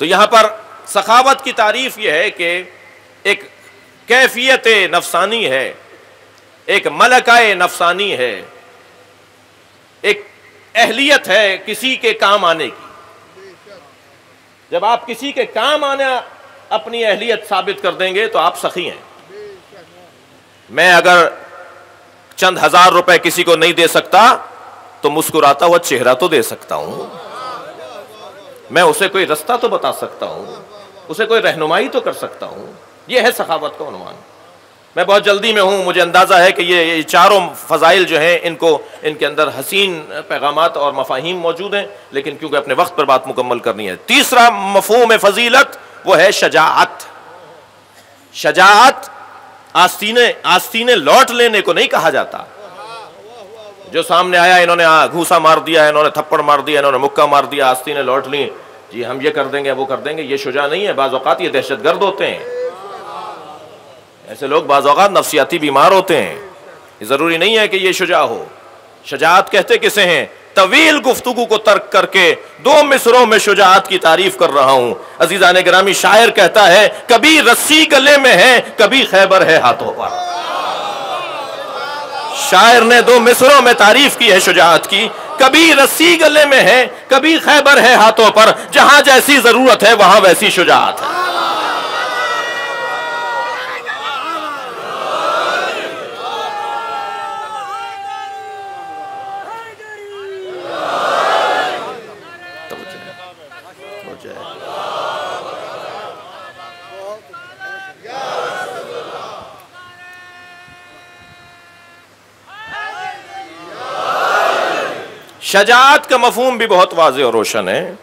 तो यहां पर सखावत की तारीफ यह है कि एक कैफियत नफसानी है, एक मलकाए नफसानी है, एक अहलियत है किसी के काम आने की। जब आप किसी के काम आने अपनी अहलियत साबित कर देंगे तो आप सखी हैं। मैं अगर चंद हजार रुपए किसी को नहीं दे सकता तो मुस्कुराता हुआ चेहरा तो दे सकता हूं, मैं उसे कोई रास्ता तो बता सकता हूं, उसे कोई रहनुमाई तो कर सकता हूं। यह है सखावत का उन्वान। मैं बहुत जल्दी में हूं, मुझे अंदाजा है कि ये चारों फजाइल जो हैं इनके अंदर हसीन पैगामात और मफाहीम मौजूद हैं, लेकिन क्योंकि अपने वक्त पर बात मुकम्मल करनी है। तीसरा मफहूम फजीलत वो है शजाअत। शजाअत आस्तीने लौट लेने को नहीं कहा जाता। जो सामने आया इन्होंने घूसा मार दिया, इन्होंने थप्पड़ मार दिया, इन्होंने मुक्का मार दिया, आस्तीने लौट ली, जी हम ये कर देंगे वो कर देंगे, ये शुजा नहीं है। बाज़ औक़ात ये दहशतगर्द होते हैं। ऐसे लोग बाज़ औक़ात नफ्सियाती बीमार होते हैं। ये जरूरी नहीं है कि ये शुजा हो। शजाअत कहते किसे हैं? तवील गुफ्तगू को तर्क करके 2 मिसरों में शुजाअत की तारीफ कर रहा हूं। अजीजान गिरामी, शायर कहता है कभी रस्सी गले में है, कभी खैबर है हाथों पर। शायर ने 2 मिसरों में तारीफ की है शुजाअत की। कभी रस्सी गले में है, कभी खैबर है हाथों पर। जहां जैसी जरूरत है वहां वैसी शुजाअत है। शजाअत का मफहूम भी बहुत वाज़ेह और रोशन है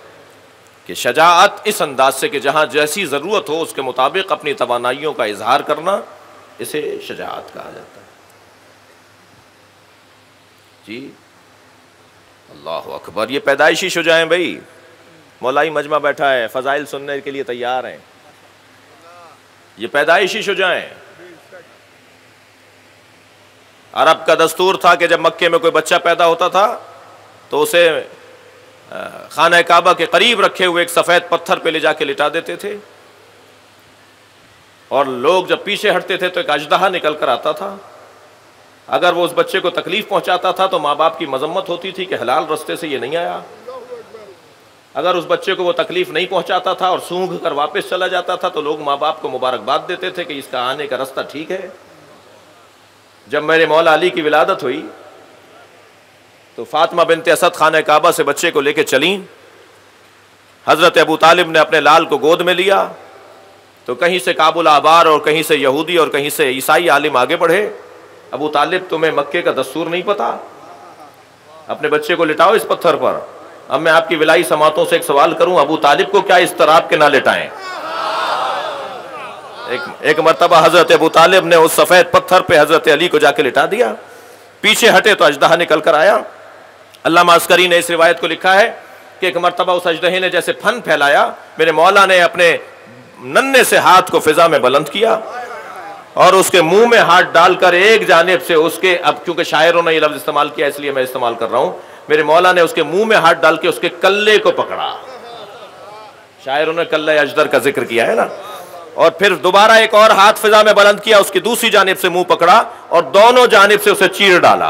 कि शजाअत इस अंदाज से कि जहां जैसी ज़रूरत हो उसके मुताबिक अपनी तवानाइयों का इजहार करना, इसे शजाअत कहा जाता है। जी अल्लाह अकबर। ये पैदाइशी शुजा हैं भाई। मौलाई मजमा बैठा है, फ़ज़ाइल सुनने के लिए तैयार हैं। ये पैदाइशी शुजा हैं। अरब का दस्तूर था कि जब मक्के में कोई बच्चा पैदा होता था तो उसे खाना काबा के करीब रखे हुए एक सफ़ेद पत्थर पे ले जाके लिटा देते थे, और लोग जब पीछे हटते थे तो एक अजदहा निकल कर आता था। अगर वो उस बच्चे को तकलीफ पहुंचाता था तो माँ बाप की मजम्मत होती थी कि हलाल रास्ते से ये नहीं आया। अगर उस बच्चे को वो तकलीफ नहीं पहुंचाता था और सूंघ कर वापस चला जाता था तो लोग माँ बाप को मुबारकबाद देते थे कि इसका आने का रास्ता ठीक है। जब मेरे मौला अली की विलादत हुई तो फातिमा बिनते असद खाने काबा से बच्चे को लेकर चली। हज़रत अबू तालिब ने अपने लाल को गोद में लिया तो कहीं से काबुल आबार और कहीं से यहूदी और कहीं से ईसाई आलिम आगे बढ़े। अबू तालिब, तुम्हें मक्के का दस्तूर नहीं पता? अपने बच्चे को लिटाओ इस पत्थर पर। अब मैं आपकी विलाई समातों से एक सवाल करूं, अबू तालिब को क्या इस तरह के ना लिटाएं? एक मरतबा हज़रत अबू तालिब ने उस सफ़ेद पत्थर पे हज़रत अली को जाके लिटा दिया। पीछे हटे तो अजदहा निकल कर आया। अल्लामा अस्करी ने इस रिवायत को लिखा है कि एक मरतबा उस अजदहे ने जैसे फन फैलाया, मेरे मौला ने अपने नन्हे से हाथ को फिजा में बुलंद किया और उसके मुंह में हाथ डालकर एक जानिब से उसके, अब क्योंकि शायरों ने यह लफ्ज इस्तेमाल किया इसलिए मैं इस्तेमाल कर रहा हूं, मेरे मौला ने उसके मुंह में हाथ डाल के उसके कल्ले को पकड़ा। शायरों ने कल्ले अजदर का जिक्र किया है ना। और फिर दोबारा एक और हाथ फिजा में बुलंद किया, उसकी दूसरी जानिब से मुंह पकड़ा और दोनों जानिब से उसे चीर डाला।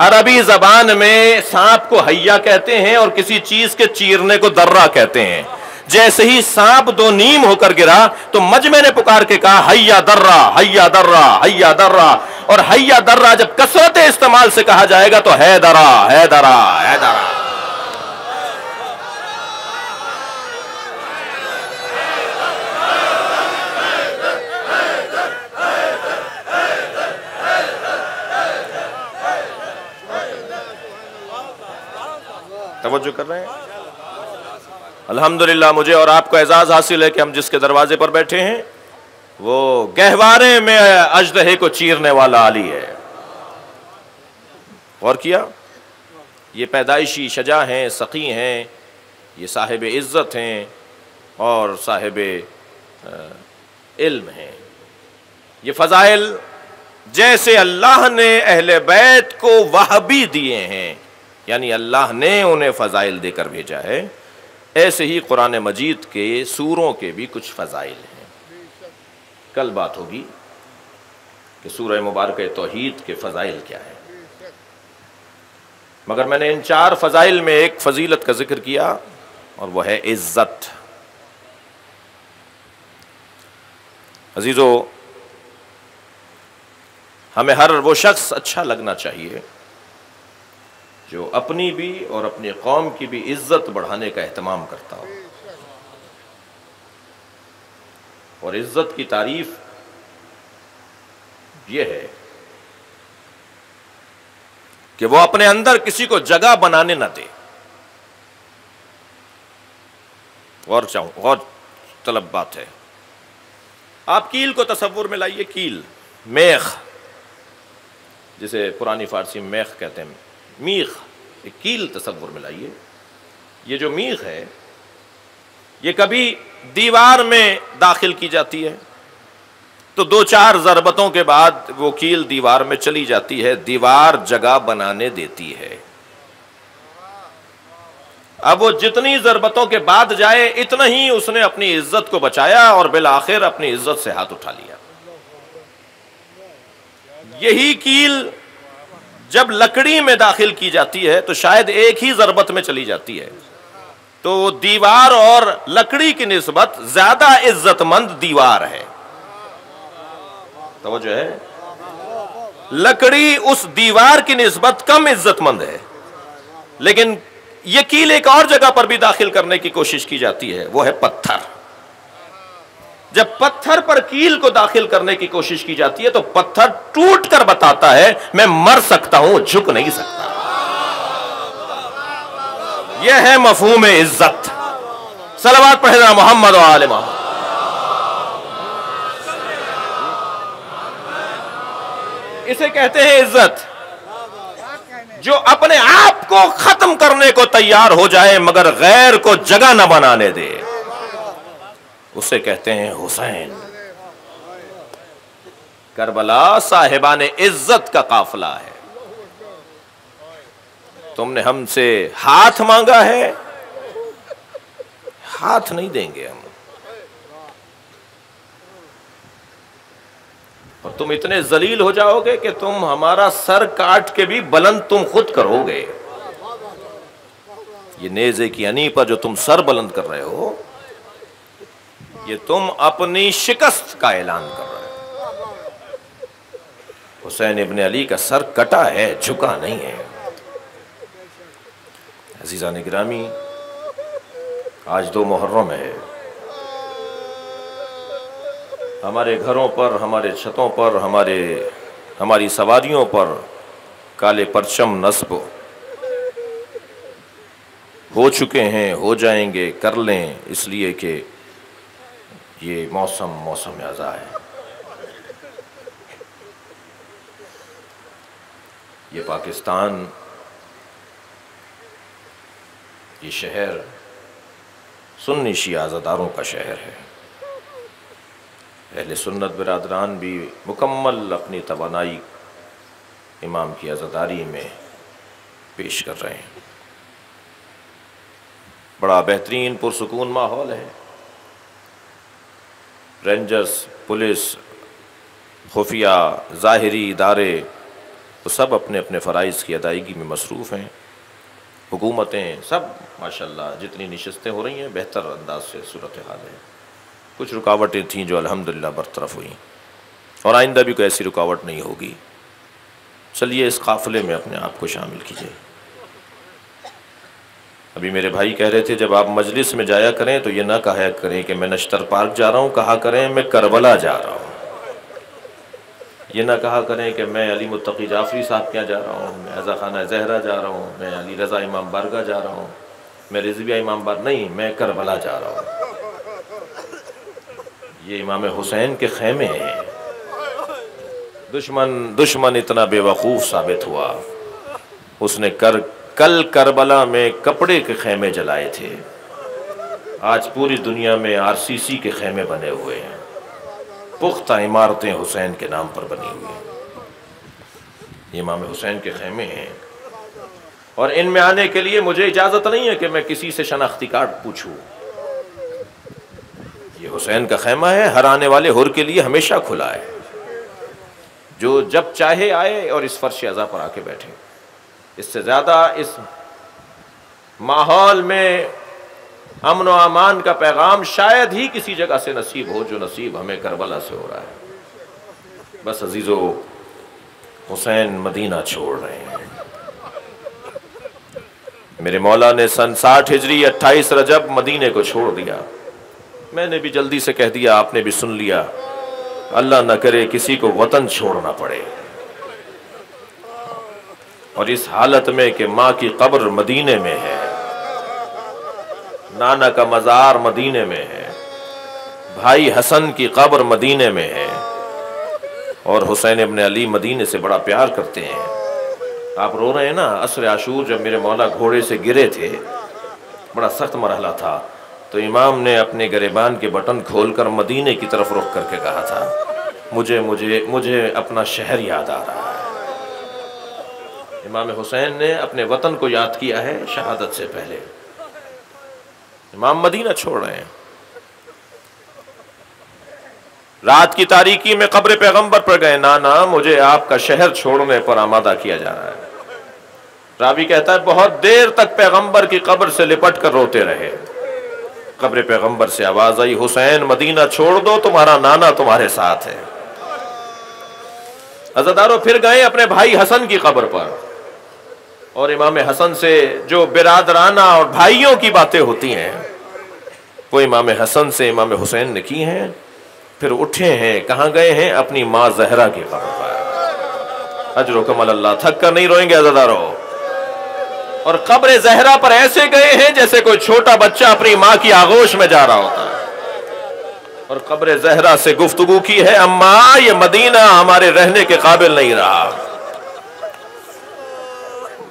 अरबी जबान में सांप को हैया कहते हैं और किसी चीज के चीरने को दर्रा कहते हैं। जैसे ही सांप दो नीम होकर गिरा तो मजमे ने पुकार के कहा हैया दर्रा, हैया दर्रा, हैया दर्रा। और हैया दर्रा जब कसरत इस्तेमाल से कहा जाएगा तो है दरा, है दरा, है दरा। तवज्जो कर रहे हैं? अल्हम्दुलिल्लाह मुझे और आपको एजाज हासिल है कि हम जिसके दरवाजे पर बैठे हैं वो गहवारे में अजदहे को चीरने वाला अली है। और किया, ये पैदाइशी शजा हैं, सकी हैं, ये साहिब इज्जत हैं और साहिब इल्म हैं। ये फजाइल जैसे अल्लाह ने अहले बैत को वहबी दिए हैं, यानी अल्लाह ने उन्हें फजाइल देकर भेजा है, ऐसे ही कुरान मजीद के सूरों के भी कुछ फजाइल हैं। कल बात होगी कि सूरह मुबारक तौहीद के फजाइल क्या है, मगर मैंने इन 4 फजाइल में एक फजीलत का जिक्र किया और वह है इज्जत। अजीजों, हमें हर वो शख्स अच्छा लगना चाहिए जो अपनी भी और अपनी कौम की भी इज्जत बढ़ाने का एहतमाम करता हो। और इज्जत की तारीफ यह है कि वो अपने अंदर किसी को जगह बनाने न दे। और तलब बात है, आप कील को तसव्वुर में लाइए। कील, मेख, जिसे पुरानी फारसी में मेख कहते हैं, मीख, एक कील तसव्वुर में लाइए। ये जो मीख है ये कभी दीवार में दाखिल की जाती है तो 2-4 ज़रबतों के बाद वो कील दीवार में चली जाती है, दीवार जगह बनाने देती है। अब वो जितनी ज़रबतों के बाद जाए इतना ही उसने अपनी इज्जत को बचाया और बिल आखिर अपनी इज्जत से हाथ उठा लिया। यही कील जब लकड़ी में दाखिल की जाती है तो शायद एक ही ज़रबत में चली जाती है, तो दीवार और लकड़ी की निस्बत ज्यादा इज्जतमंद दीवार है। तो जो है लकड़ी उस दीवार की निस्बत कम इज्जतमंद है। लेकिन यह कील एक और जगह पर भी दाखिल करने की कोशिश की जाती है, वो है पत्थर। जब पत्थर पर कील को दाखिल करने की कोशिश की जाती है तो पत्थर टूट कर बताता है मैं मर सकता हूं, झुक नहीं सकता। यह है मफहूम इज्जत। सलवात पढ़ना मोहम्मद और आले मोहम्मद। इसे कहते हैं इज्जत। जो अपने आप को खत्म करने को तैयार हो जाए मगर गैर को जगह न बनाने दे, उसे कहते हैं हुसैन। करबला साहिबान इज्जत का काफिला है। तुमने हमसे हाथ मांगा है, हाथ नहीं देंगे हम। और तुम इतने जलील हो जाओगे कि तुम हमारा सर काट के भी बुलंद तुम खुद करोगे। ये नेज़े की अनी पर जो तुम सर बुलंद कर रहे हो, ये तुम अपनी शिकस्त का ऐलान कर रहे हो। हुसैन इब्न अली का सर कटा है, झुका नहीं है। अज़ीज़ान गिरामी, आज 2 मुहर्रम है। हमारे घरों पर, हमारे छतों पर, हमारी सवारियों पर काले परचम नस्ब हो चुके हैं, हो जाएंगे, कर लें, इसलिए कि ये मौसम अज़ा है। ये पाकिस्तान, ये शहर सुन्नी शिया अज़ादारों का शहर है। अहले सुन्नत बिरादरान भी मुकम्मल अपनी तवानाई इमाम की अज़ादारी में पेश कर रहे हैं। बड़ा बेहतरीन पुरसुकून माहौल है। रेंजर्स, पुलिस, खुफिया, ज़ाहिरी इदारे तो सब अपने अपने फ़राइज़ की अदायगी में मसरूफ़ हैं। हुकूमतें सब माशाल्लाह जितनी नशस्तें हो रही हैं बेहतर अंदाज से सूरत हाल है। कुछ रुकावटें थीं जो अल्हम्दुलिल्लाह बरतरफ हुई और आइंदा भी कोई ऐसी रुकावट नहीं होगी। चलिए इस काफ़िले में अपने आप को शामिल कीजिए। अभी मेरे भाई कह रहे थे जब आप मजलिस में जाया करें तो ये ना कहा करें कि मैं नश्तर पार्क जा रहा हूँ, कहा करें मैं करबला जा रहा हूँ। ये ना कहा करें कि मैं अली मुत्तकी जाफरी साहब क्या जा रहा हूँ, मैं अज़ा खाना ज़हरा जा रहा हूँ, मैं अली रज़ा इमाम बारगाह जा रहा हूँ, मैं रिज़विया इमाम बार नहीं, मैं करबला जा रहा हूँ। ये इमाम हुसैन के खेमे हैं। दुश्मन इतना बेवकूफ़ साबित हुआ, उसने कल करबला में कपड़े के खेमे जलाए थे। आज पूरी दुनिया में RCC के खेमे बने हुए हैं, पुख्ता इमारतें हुसैन के नाम पर बनी हुई हैं। इमाम हुसैन के खेमे हैं और इनमें आने के लिए मुझे इजाज़त नहीं है कि मैं किसी से शनाख्ती कार्ड पूछूं। ये हुसैन का खेमा है, हर आने वाले हुर के लिए हमेशा खुला है। जो जब चाहे आए और इस फर्श अज़ा पर आके बैठे। इससे ज़्यादा इस माहौल में अमन व अमान का पैगाम शायद ही किसी जगह से नसीब हो जो नसीब हमें करबला से हो रहा है। बस अजीज़ो, हुसैन मदीना छोड़ रहे हैं। मेरे मौला ने सन 60 हिजरी 28 रजब मदीने को छोड़ दिया। मैंने भी जल्दी से कह दिया, आपने भी सुन लिया। अल्लाह न करे किसी को वतन छोड़ना पड़े। और इस हालत में कि माँ की कब्र मदीने में है, नाना का मज़ार मदीने में है, भाई हसन की कब्र मदीने में है और हुसैन इब्न अली मदीने से बड़ा प्यार करते हैं। आप रो रहे हैं ना। असर आशूर जब मेरे मौला घोड़े से गिरे थे, बड़ा सख्त मरहला था, तो इमाम ने अपने गिरेबान के बटन खोलकर मदीने की तरफ रुख करके कहा था, मुझे मुझे मुझे अपना शहर याद आ रहा है। इमाम हुसैन ने अपने वतन को याद किया है शहादत से पहले। इमाम मदीना छोड़ रहे हैं। रात की तारीकी में कब्र पैगंबर पर गए, नाना मुझे आपका शहर छोड़ने पर आमादा किया जा रहा है। रावी कहता है बहुत देर तक पैगंबर की कब्र से लिपट कर रोते रहे। कब्र पैगंबर से आवाज आई, हुसैन मदीना छोड़ दो, तुम्हारा नाना तुम्हारे साथ है। अज़ादारों फिर गए अपने भाई हसन की कब्र पर और इमाम हसन से जो बिरादराना और भाइयों की बातें होती हैं वो इमाम हसन से इमाम हुसैन ने की हैं। फिर उठे हैं, कहाँ गए हैं? अपनी माँ ज़हरा की कब्र पर। अजर कमल अल्लाह, थक कर नहीं रोएंगे अज़ादारों। और कब्र ज़हरा पर ऐसे गए हैं जैसे कोई छोटा बच्चा अपनी माँ की आगोश में जा रहा होता है। और कब्र ज़हरा से गुफ्तगू की है, अम्मा ये मदीना हमारे रहने के काबिल नहीं रहा।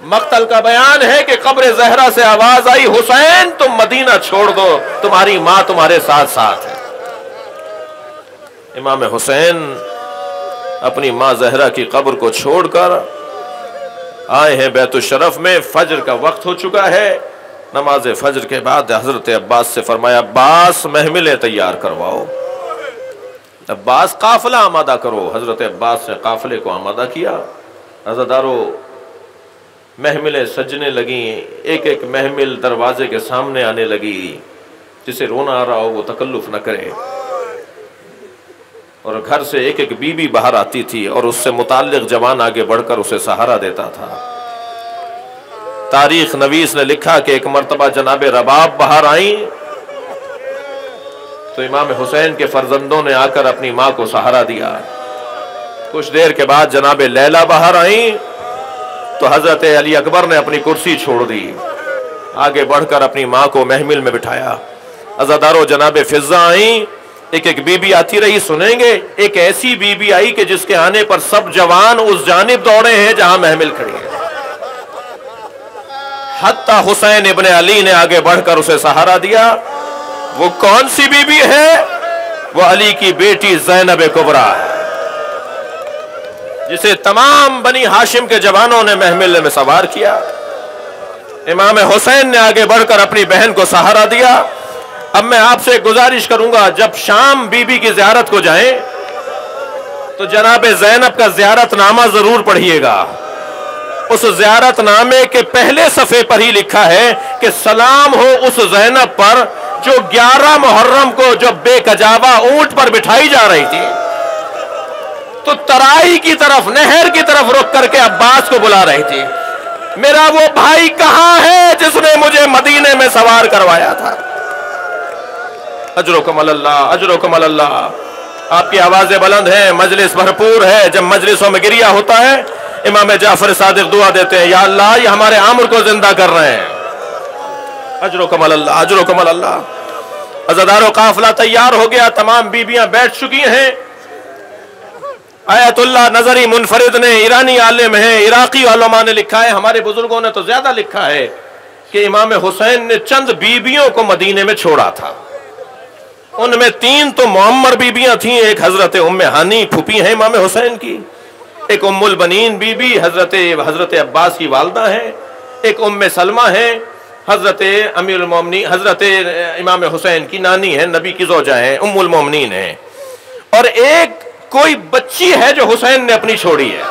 मक्तल का बयान है कि कब्र ज़हरा से आवाज आई, हुसैन तुम मदीना छोड़ दो, तुम्हारी माँ तुम्हारे साथ साथ है। इमाम हुसैन अपनी माँ ज़हरा की कब्र को छोड़कर आए हैं बैतुल शरफ में। फजर का वक्त हो चुका है। नमाज फजर के बाद हजरत अब्बास से फरमाया, अब्बास महमिलें तैयार करवाओ, अब्बास काफिला आमादा करो। हजरत अब्बास ने काफिले को आमादा किया। अज़ादारों महमिलें सजने लगी, एक एक महमिल दरवाजे के सामने आने लगी। जिसे रोना आ रहा हो वो तकल्लुफ न करे। और घर से एक एक बीबी बाहर आती थी और उससे मुताल्लिक जवान आगे बढ़कर उसे सहारा देता था। तारीख नवीस ने लिखा कि एक मर्तबा जनाबे रबाब बाहर आई तो इमाम हुसैन के फर्जंदों ने आकर अपनी माँ को सहारा दिया। कुछ देर के बाद जनाबे लैला बाहर आई तो हजरत अली अकबर ने अपनी कुर्सी छोड़ दी, आगे बढ़कर अपनी माँ को महमिल में बिठाया। अज़ादारों जनाबे फिजा आई एक एक बीबी आती रही, सुनेंगे। एक ऐसी बीबी आई कि जिसके आने पर सब जवान उस जानिब दौड़े हैं जहां महमिल खड़ी है। हत्ता हुसैन इब्ने अली ने आगे बढ़कर उसे सहारा दिया। वो कौन सी बीबी है? वो अली की बेटी ज़ैनब कुबरा है, जिसे तमाम बनी हाशिम के जवानों ने महमिल में सवार किया। इमाम हुसैन ने आगे बढ़कर अपनी बहन को सहारा दिया। अब मैं आपसे गुजारिश करूंगा, जब शाम बीबी की ज़ियारत को जाएं तो जनाब ज़ैनब का ज़ियारतनामा जरूर पढ़िएगा। उस ज़ियारतनामे के पहले सफ़े पर ही लिखा है कि सलाम हो उस ज़ैनब पर जो 11 मुहर्रम को जब बेकजावा ऊंट पर बिठाई जा रही थी तो तराई की तरफ, नहर की तरफ रुक करके अब्बास को बुला रही थी, मेरा वो भाई कहां है जिसने मुझे मदीने में सवार करवाया था। अजरुकुम अल्लाह, अजरुकुम अल्लाह। आपकी आवाजें बुलंद हैं, मजलिस भरपूर है। जब मजलिसों में गिरिया होता है, इमाम जाफर सादिक दुआ देते हैं, या अल्लाह ये हमारे आमर को जिंदा कर रहे हैं। अजरुकुम अल्लाह, अजरुकुम अल्लाह। अज़ादारो काफिला तैयार हो गया, तमाम बीबियां बैठ चुकी हैं। आयतुल्लाह नजरी मुनफरिद ने, ईरानी आलिम है, इराकी उलमा ने लिखा है, हमारे बुजुर्गों ने तो ज्यादा लिखा है कि इमाम हुसैन ने चंद बीबियों को मदीने में छोड़ा था। उनमें 3 तो मुअम्मर बीबियां थीं। एक हजरत उम्मे हानी फूफी हैं इमाम हुसैन की, एक उम्मुल बनीन बीबी हजरत अब्बास की वालदा है, एक उम्मे सलमा है हजरत अमीरुल मोमिनीन, हजरत इमाम हुसैन की नानी है, नबी की ज़ौजा है, उम्मुल मोमिनीन है, और एक कोई बच्ची है जो हुसैन ने अपनी छोड़ी है।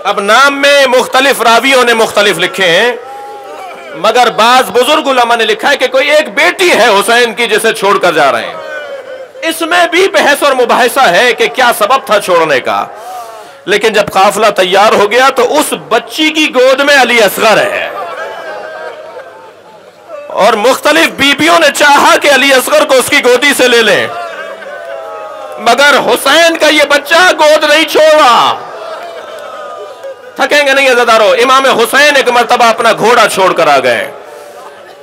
अब नाम में मुख्तलिफ रावियों ने मुख्तलिफ लिखे हैं, मगर बाज बुजुर्ग उलमा ने लिखा है कि कोई एक बेटी है हुसैन की जिसे छोड़कर जा रहे हैं। इसमें भी बहस और मुबाहिसा है कि क्या सबब था छोड़ने का। लेकिन जब काफिला तैयार हो गया तो उस बच्ची की गोद में अली असगर है, और मुख्तलिफ बीबियों ने चाहा कि अली असगर को उसकी गोदी से ले लें, मगर हुसैन का यह बच्चा गोद नहीं छोड़ा। थकेंगे नहीं अज़ादारो। इमाम हुसैन एक मर्तबा अपना घोड़ा छोड़कर आ गए,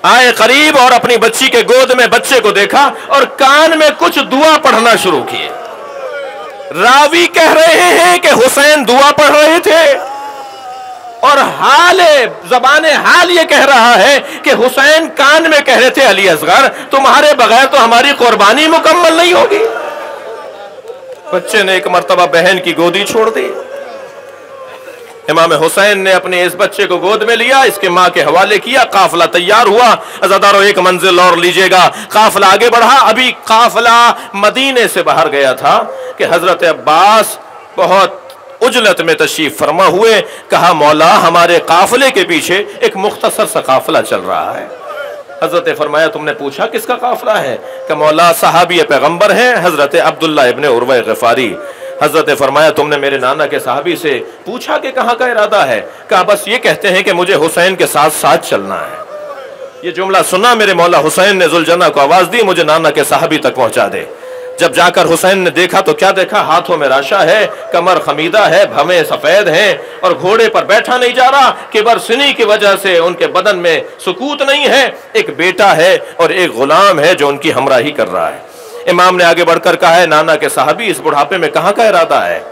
आए करीब और अपनी बच्ची के गोद में बच्चे को देखा और कान में कुछ दुआ पढ़ना शुरू किए। रावी कह रहे हैं कि हुसैन दुआ पढ़ रहे थे, और ज़बाने हाल ये कह रहा है कि हुसैन कान में कह रहे थे, अली असगर तुम्हारे बगैर तो हमारी कुर्बानी मुकम्मल नहीं होगी। बच्चे ने एक मर्तबा बहन की गोदी छोड़ दी। इमाम हुसैन ने अपने इस बच्चे को गोद में लिया, इसके माँ के हवाले किया। काफिला तैयार हुआ। अज़ादारो एक मंजिल और लीजिएगा। काफिला आगे बढ़ा। अभी काफिला मदीने से बाहर गया था कि हजरत अब्बास बहुत उजलत में तशरीफ फरमा हुए। कहा, मौला हमारे काफिले के पीछे एक मुख्तसर सा काफिला चल रहा है। हजरत ने फरमाया, तुमने पूछा किसका काफिला है? कि मौला सहाबी पैगंबर हैं हजरत अब्दुल्ला इब्ने उर्वा ग़िफ़ारी। हजरत ने फरमाया, तुमने मेरे नाना के साहबी से पूछा कि कहाँ का इरादा है? कहा, बस ये कहते हैं कि मुझे हुसैन के साथ साथ चलना है। ये जुमला सुना मेरे मौला हुसैन ने जुलजना को आवाज दी, मुझे नाना के साहबी तक पहुंचा दे। जब जाकर हुसैन ने देखा तो क्या देखा? हाथों में राशा है, कमर खमीदा है, भवें सफेद हैं, और घोड़े पर बैठा नहीं जा रहा। किबर सिनी की वजह से उनके बदन में सुकूत नहीं है। एक बेटा है और एक गुलाम है जो उनकी हमराही कर रहा है। इमाम ने आगे बढ़कर कहा है, नाना के साहबी इस बुढ़ापे में कहाँ का इरादा है?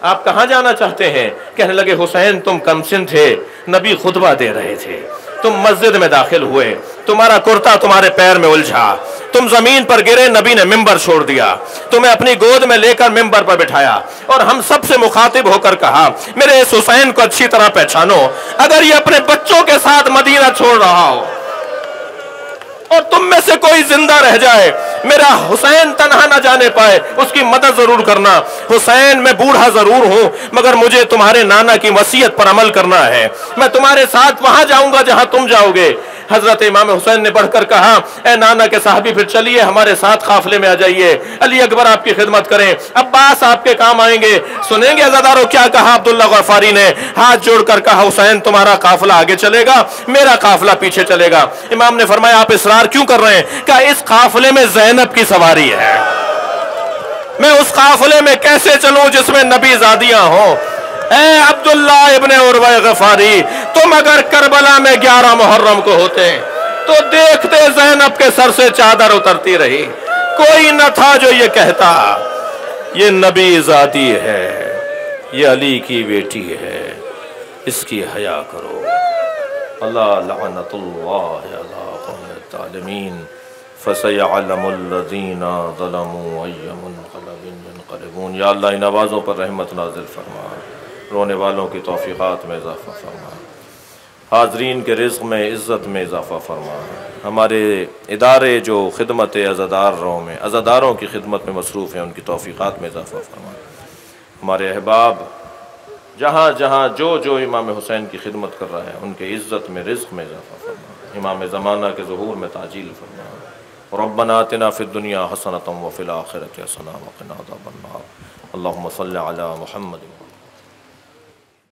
आप कहाँ जाना चाहते हैं? कहने लगे, हुसैन तुम कमसिन थे, नबी खुतबा दे रहे थे, तुम मस्जिद में दाखिल हुए, तुम्हारा कुर्ता तुम्हारे पैर में उलझा, तुम जमीन पर गिरे, नबी ने मिंबर छोड़ दिया, तुम्हें अपनी गोद में लेकर मिंबर पर बिठाया और हम सब से मुखातिब होकर कहा, मेरे इस हुसैन को अच्छी तरह पहचानो, अगर ये अपने बच्चों के साथ मदीना छोड़ रहा हो और तुम में से कोई जिंदा रह जाए, मेरा हुसैन तन्हा ना जाने पाए, उसकी मदद जरूर करना। हुसैन मैं बूढ़ा जरूर हूं, मगर मुझे तुम्हारे नाना की वसीयत पर अमल करना है। मैं तुम्हारे साथ वहां जाऊंगा जहां तुम जाओगे। हजरत इमाम हुसैन ने बढ़कर कहा, ए नाना के साहबी, फिर चलिए हमारे साथ काफिले में आ जाइए। अली अकबर आपकी खिदमत करें, अब्बास आपके काम आएंगे। सुनेंगे अज़ादारों क्या कहा अब्दुल्ला ग़फ़ारी ने? हाथ जोड़कर कहा, हुसैन तुम्हारा काफिला आगे चलेगा, मेरा काफिला पीछे चलेगा। इमाम ने फरमाया, आप इसरार क्यों कर रहे हैं? क्या इस काफिले में ज़ैनब की सवारी है? मैं उस काफिले में कैसे चलूं जिसमें नबी ज़ादियां हों? ए अब्दुल्ला इब्ने उर्वा ग़फ़ारी, तुम अगर करबला में 11 मुहर्रम को होते तो देखते ज़ैनब के सर से चादर उतरती रही। कोई न था जो ये कहता ये नबी ज़ादी है, ये अली की बेटी है, इसकी हया करो। अल्लाह लअनतुल्लाह अला क़ौमिल ज़ालिमीन फसयअलमुल्लज़ीना ज़लमू अय्य मुनक़लबिन यन्क़लिबून। या अल्लाह इन आवाज़ों पर रहमत नाज़िल फरमा, रोने वालों की तौफ़ीक़ात में इज़ाफ़ा फरमा, हाज़रीन के रिज़्क़ में इज़्ज़त में इज़ाफ़ा फरमा। हमारे इदारे जो खिदमत अज़ादारों की खिदमत में मसरूफ़ हैं उनकी तौफ़ीक़ात में इज़ाफ़ा फरमा। हमारे अहबाब जहाँ जहाँ जो इमाम हुसैन की खिदमत कर रहा है उनके इज़्ज़त में रिज़्क़ में इज़ाफ़ा फरमा। इमाम ज़माना के ज़ुहूर में ताजील फरमा। रब्बना आतिना फ़िद दुनिया हसनतम व फ़िल आखिरति हसनतम व क़िना अज़ाबन्नार। अल्लाहुम्मा सल्लि अला मुहम्मद।